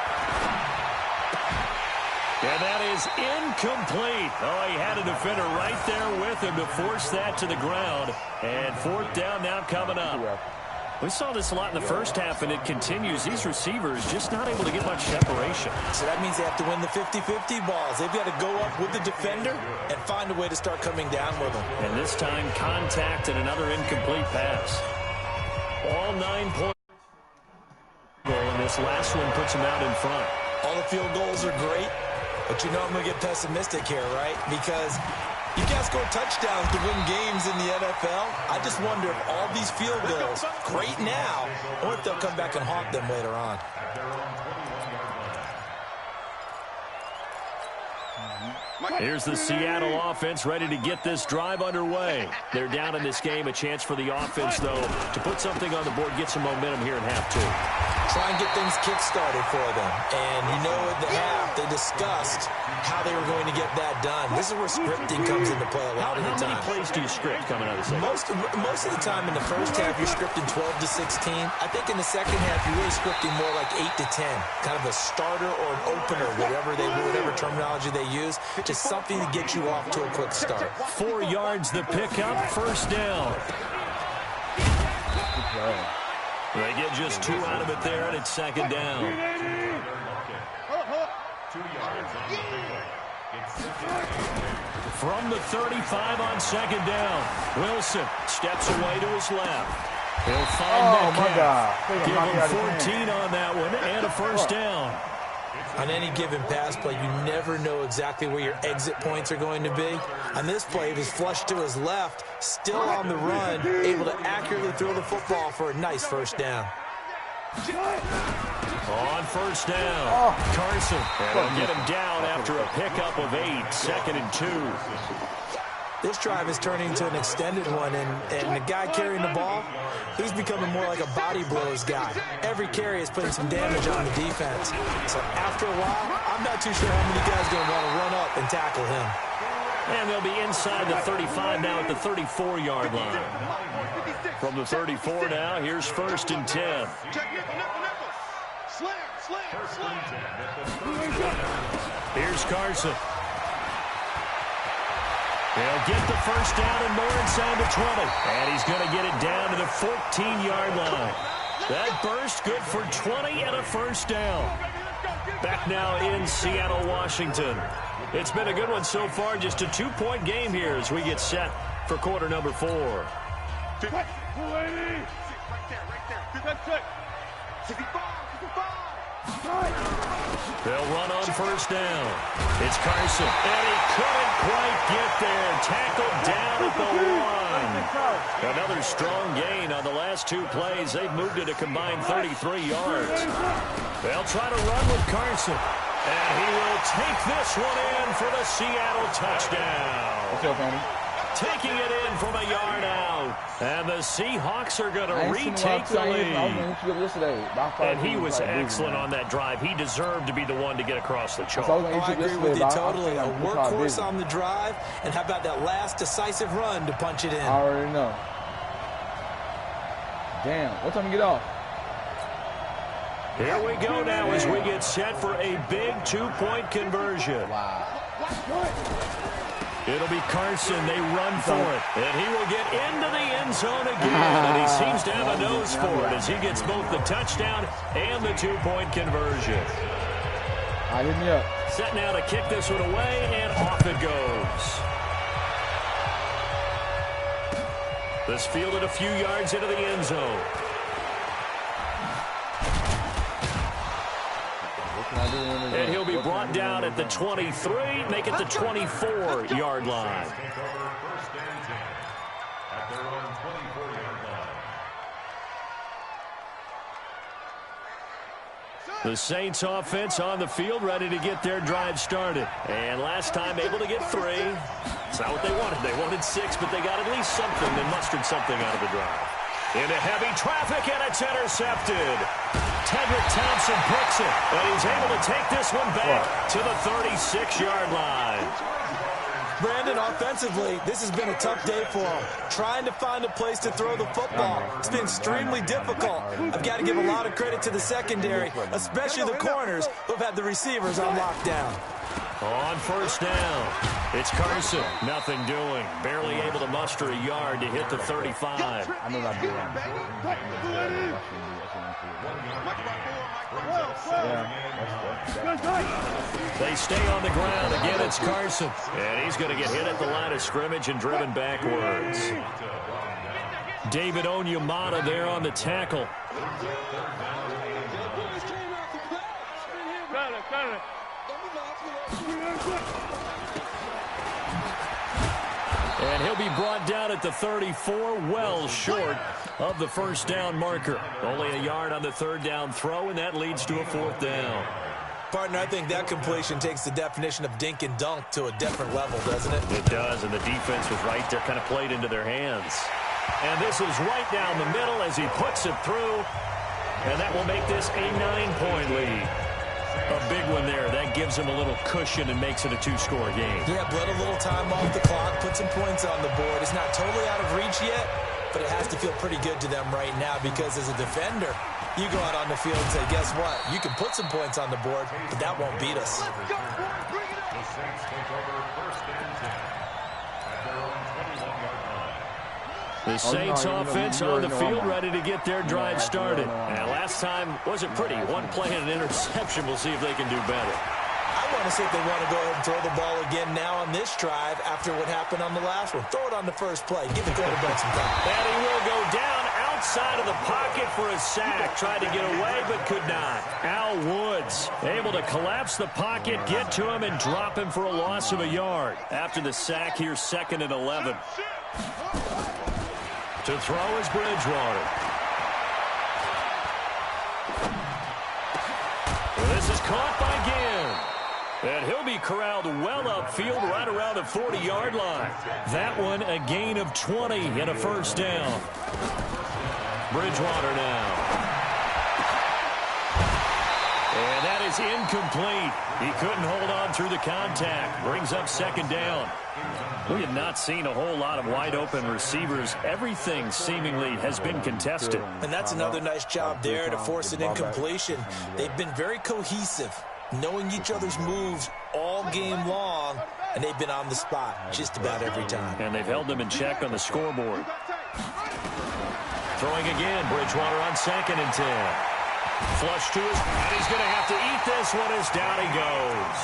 And that is incomplete. Oh, he had a defender right there with him to force that to the ground. And 4th down now coming up. We saw this a lot in the first half, and it continues. These receivers just not able to get much separation. So that means they have to win the 50-50 balls. They've got to go up with the defender and find a way to start coming down with them. And this time, contact and another incomplete pass. All 9 points. And this last one puts him out in front. All the field goals are great, but you know I'm going to get pessimistic here, right? Because You can't score touchdowns to win games in the NFL. I just wonder if all these field goals, great now, or if they'll come back and haunt them later on. Here's the Seattle offense ready to get this drive underway. They're down in this game. A chance for the offense, though, to put something on the board, get some momentum here in half two. Try and get things kick-started for them. And you know at the half, they discussed how they were going to get that done. This is where scripting comes into play a lot of the time. How many plays do you script coming out of the second? Most of the time in the first half, you're scripting 12 to 16. I think in the second half, you're really scripting more like 8 to 10. Kind of a starter or an opener, whatever terminology they use. Just something to get you off to a quick start. 4 yards the pickup, first down. They get just 2 out of it there, and it's second down. 2 yards on the field. From the 35 on second down, Wilson steps away to his left. He'll find Metcalf. Give him 14 on that one, and a first down. On any given pass play, you never know exactly where your exit points are going to be. On this play, he was flushed to his left, still on the run, able to accurately throw the football for a nice first down. On first down, Carson. And he'll get him down after a pickup of 8, 2nd and 2. This drive is turning into an extended one, and the guy carrying the ball, he's becoming more like a body blows guy. Every carry is putting some damage on the defense. So after a while, I'm not too sure how many guys are going to want to run up and tackle him. And they'll be inside the 35 now at the 34-yard line. From the 34 now, here's 1st and 10. Here's Carson. He'll get the first down and more inside the 20. And he's going to get it down to the 14-yard line. That burst good for 20 and a first down. Back now in Seattle, Washington. It's been a good one so far. Just a 2-point game here as we get set for quarter number 4. They'll run on first down. It's Carson. And he couldn't quite get there. Tackled down at the 1. Another strong gain on the last 2 plays. They've moved it a combined 33 yards. They'll try to run with Carson. And he will take this one in for the Seattle touchdown. What's up, Andy? Taking it in from a yard out. And the Seahawks are going to retake the lead. And he was excellent on that drive. He deserved to be the one to get across the chalk. I agree with you totally. A workhorse on the drive. And how about that last decisive run to punch it in? I already know. Damn. What time you get off? Here we go now as we get set for a big 2-point conversion. Wow. It'll be Carson. They run for it. And he will get into the end zone again. And he seems to have a nose for it as he gets both the touchdown and the 2-point conversion. I hit me up. Set now to kick this one away, and off it goes. This fielded a few yards into the end zone. And he'll be brought down at the 23, make it the 24-yard line. The Saints offense on the field, ready to get their drive started. And last time able to get 3. It's not what they wanted. They wanted 6, but they got at least something. They mustered something out of the drive. Into heavy traffic, and it's intercepted. Tedrick Thompson picks it, and he's able to take this one back to the 36-yard line. Brandon, offensively, this has been a tough day for him. Trying to find a place to throw the football. It's been extremely difficult. I've got to give a lot of credit to the secondary, especially the corners who have had the receivers on lockdown. On first down, it's Carson. Nothing doing. Barely able to muster a yard to hit the 35. I know that. They stay on the ground. Again, it's Carson. And he's going to get hit at the line of scrimmage and driven backwards. David Onyemata there on the tackle. And he'll be brought down at the 34, well short of the first down marker. Only a yard on the third down throw, and that leads to a fourth down. Partner, I think that completion takes the definition of dink and dunk to a different level, doesn't it? It does, and the defense was right there, kind of played into their hands. And this is right down the middle as he puts it through, and that will make this a 9-point lead. A big one there. That gives him a little cushion and makes it a 2-score game. Yeah, bled a little time off the clock, put some points on the board. It's not totally out of reach yet, but it has to feel pretty good to them right now because as a defender, you go out on the field and say, guess what? You can put some points on the board, but that won't beat us. The Saints take over first and 10 at their own 21-yard line. The Saints offense on the field ready to get their drive started. And last time wasn't pretty. One play and an interception. We'll see if they can do better. I want to see if they want to go ahead and throw the ball again now on this drive after what happened on the last one. Throw it on the first play. Give the quarterback some time. And he will go down outside of the pocket for a sack. Tried to get away, but could not. Al Woods able to collapse the pocket, get to him, and drop him for a loss of a yard. After the sack, here's 2nd and 11. To throw is Bridgewater. This is caught by Ginn. And he'll be corralled well upfield right around the 40-yard line. That one a gain of 20 and a first down. Bridgewater now. And that is incomplete. He couldn't hold on through the contact. Brings up 2nd down. We have not seen a whole lot of wide-open receivers. Everything seemingly has been contested. And that's another nice job there to force an incompletion. They've been very cohesive, knowing each other's moves all game long, and they've been on the spot just about every time. And they've held them in check on the scoreboard. Throwing again, Bridgewater on 2nd and 10. Flush to his, and he's going to have to eat this one as down he goes.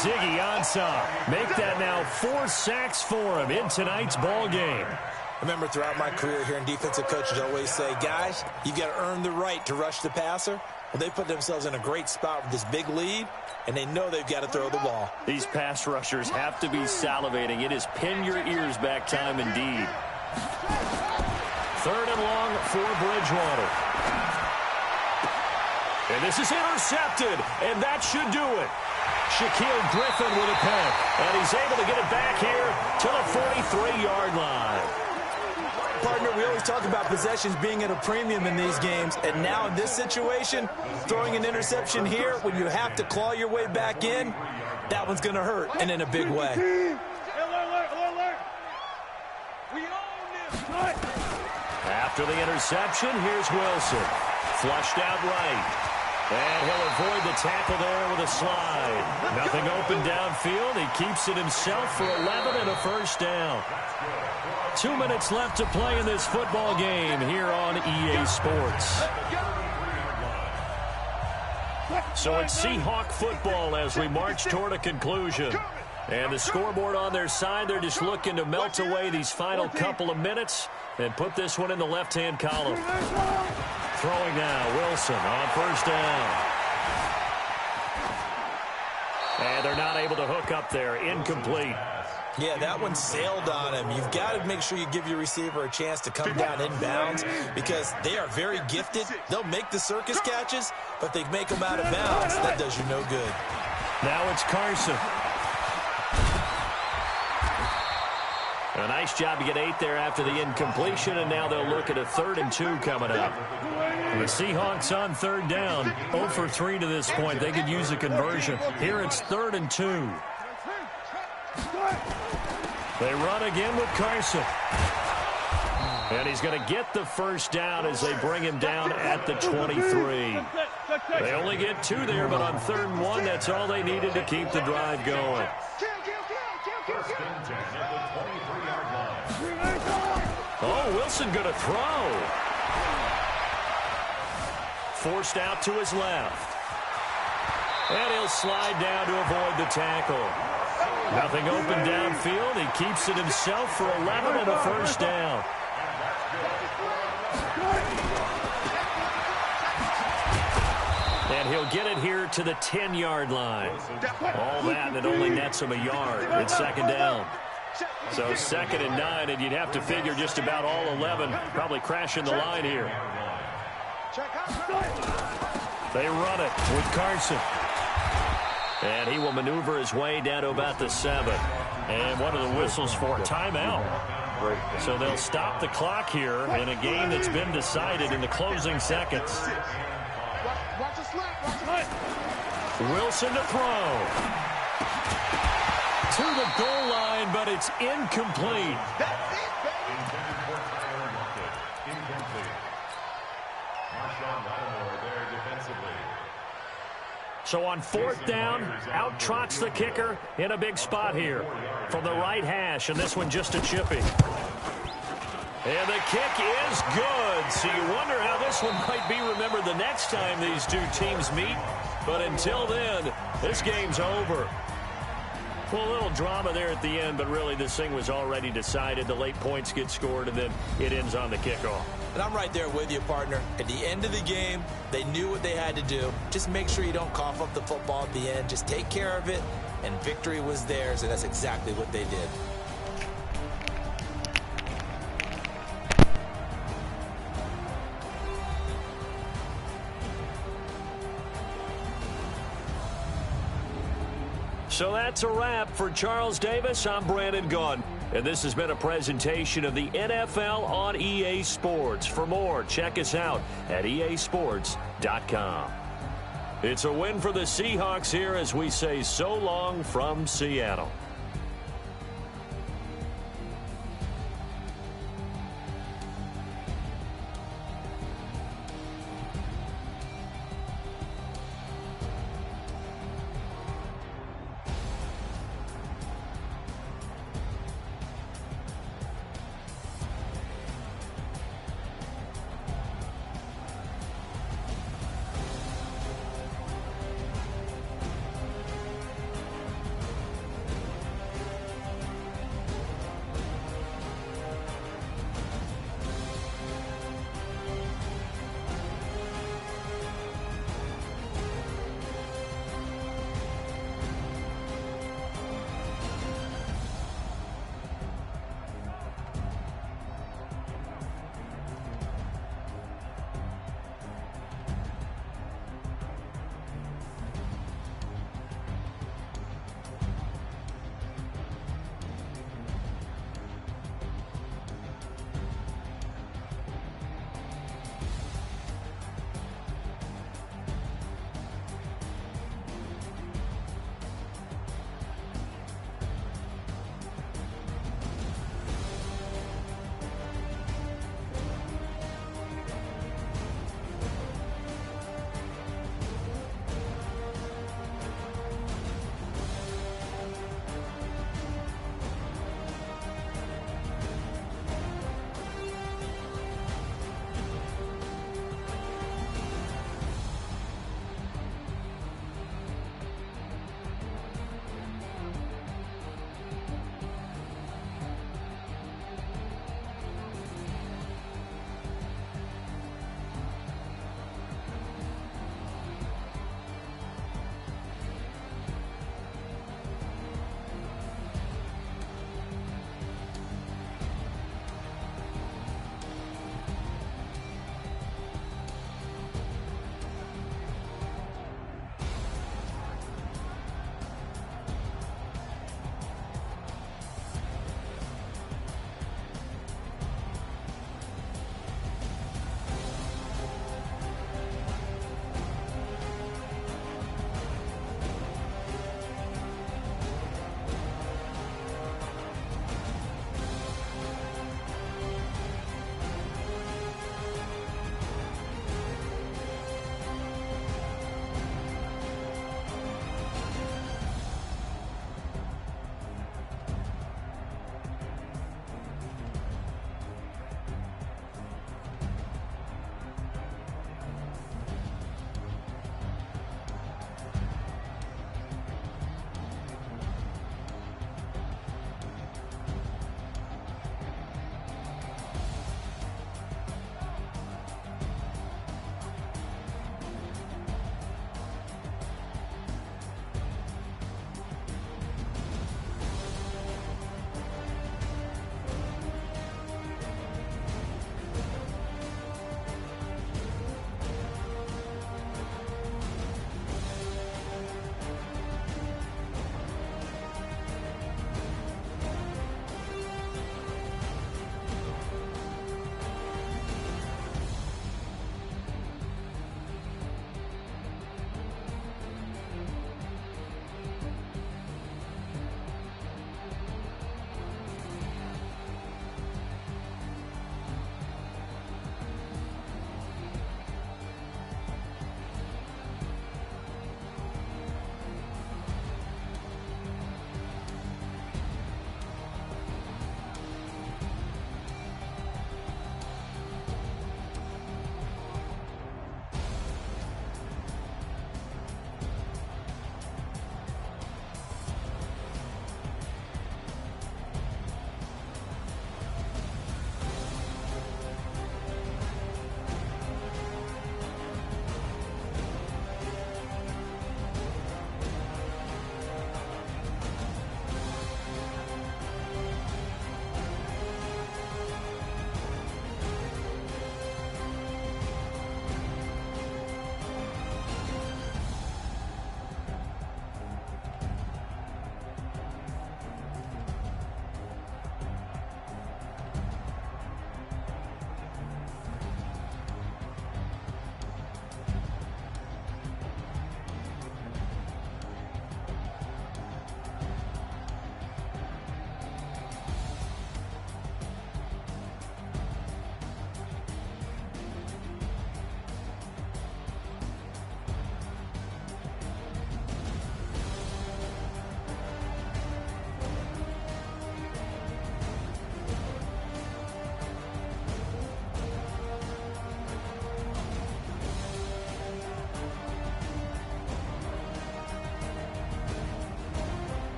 Ziggy Ansah make that now 4 sacks for him in tonight's ball game. Remember, throughout my career here in defensive coaches always say, guys, you got to earn the right to rush the passer. Well, they put themselves in a great spot with this big lead, and they know they've got to throw the ball. These pass rushers have to be salivating. It is pin your ears back time indeed. 3rd and long for Bridgewater. And this is intercepted, and that should do it. Shaquille Griffin with a pick, and he's able to get it back here to the 43-yard line. Partner, we always talk about possessions being at a premium in these games, and now in this situation, throwing an interception here when you have to claw your way back in, that one's going to hurt, and in a big way. After the interception, here's Wilson. Flushed out right. And he'll avoid the tackle there with a slide. Nothing open downfield. He keeps it himself for 11 and a first down. 2 minutes left to play in this football game here on EA Sports. So it's Seahawk football as we march toward a conclusion. And the scoreboard on their side, they're just looking to melt away these final couple of minutes and put this one in the left-hand column. Throwing now, Wilson on first down. And they're not able to hook up there. Incomplete. Yeah, that one sailed on him. You've got to make sure you give your receiver a chance to come down inbounds because they are very gifted. They'll make the circus catches, but they make them out of bounds. That does you no good. Now it's Carson. A nice job to get 8 there after the incompletion, and now they'll look at a 3rd and 2 coming up. The Seahawks on 3rd down, 0 for 3 to this point. They could use a conversion. Here it's 3rd and 2. They run again with Carson. And he's going to get the first down as they bring him down at the 23. They only get 2 there, but on 3rd and 1, that's all they needed to keep the drive going. First and 10 at the 23-yard line. Oh, Wilson going to throw. Forced out to his left. And he'll slide down to avoid the tackle. Nothing open downfield. He keeps it himself for 11 and a first down. And he'll get it here to the 10-yard line. All that, and it only nets him a yard. It's 2nd down. So 2nd and 9, and you'd have to figure just about all 11 probably crashing the line here. They run it with Carson. And he will maneuver his way down to about the 7. And one of the whistles for timeout. So they'll stop the clock here in a game that's been decided in the closing seconds. Wilson to throw. To the goal line, but it's incomplete. That's it, baby. Incomplete. Marshawn Lattimore there defensively. So on 4th down, out trots the kicker in a big spot here from the right hash, and this one just a chippy. And the kick is good. So you wonder how this one might be remembered the next time these two teams meet. But until then, this game's over. Well, a little drama there at the end, but really this thing was already decided. The late points get scored, and then it ends on the kickoff. And I'm right there with you, partner. At the end of the game, they knew what they had to do. Just make sure you don't cough up the football at the end. Just take care of it, and victory was theirs, and that's exactly what they did. So that's a wrap for Charles Davis. I'm Brandon Gunn. And this has been a presentation of the NFL on EA Sports. For more, check us out at easports.com. It's a win for the Seahawks here as we say so long from Seattle.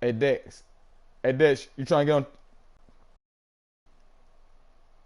Hey Dex. Hey Dex, you trying to get on?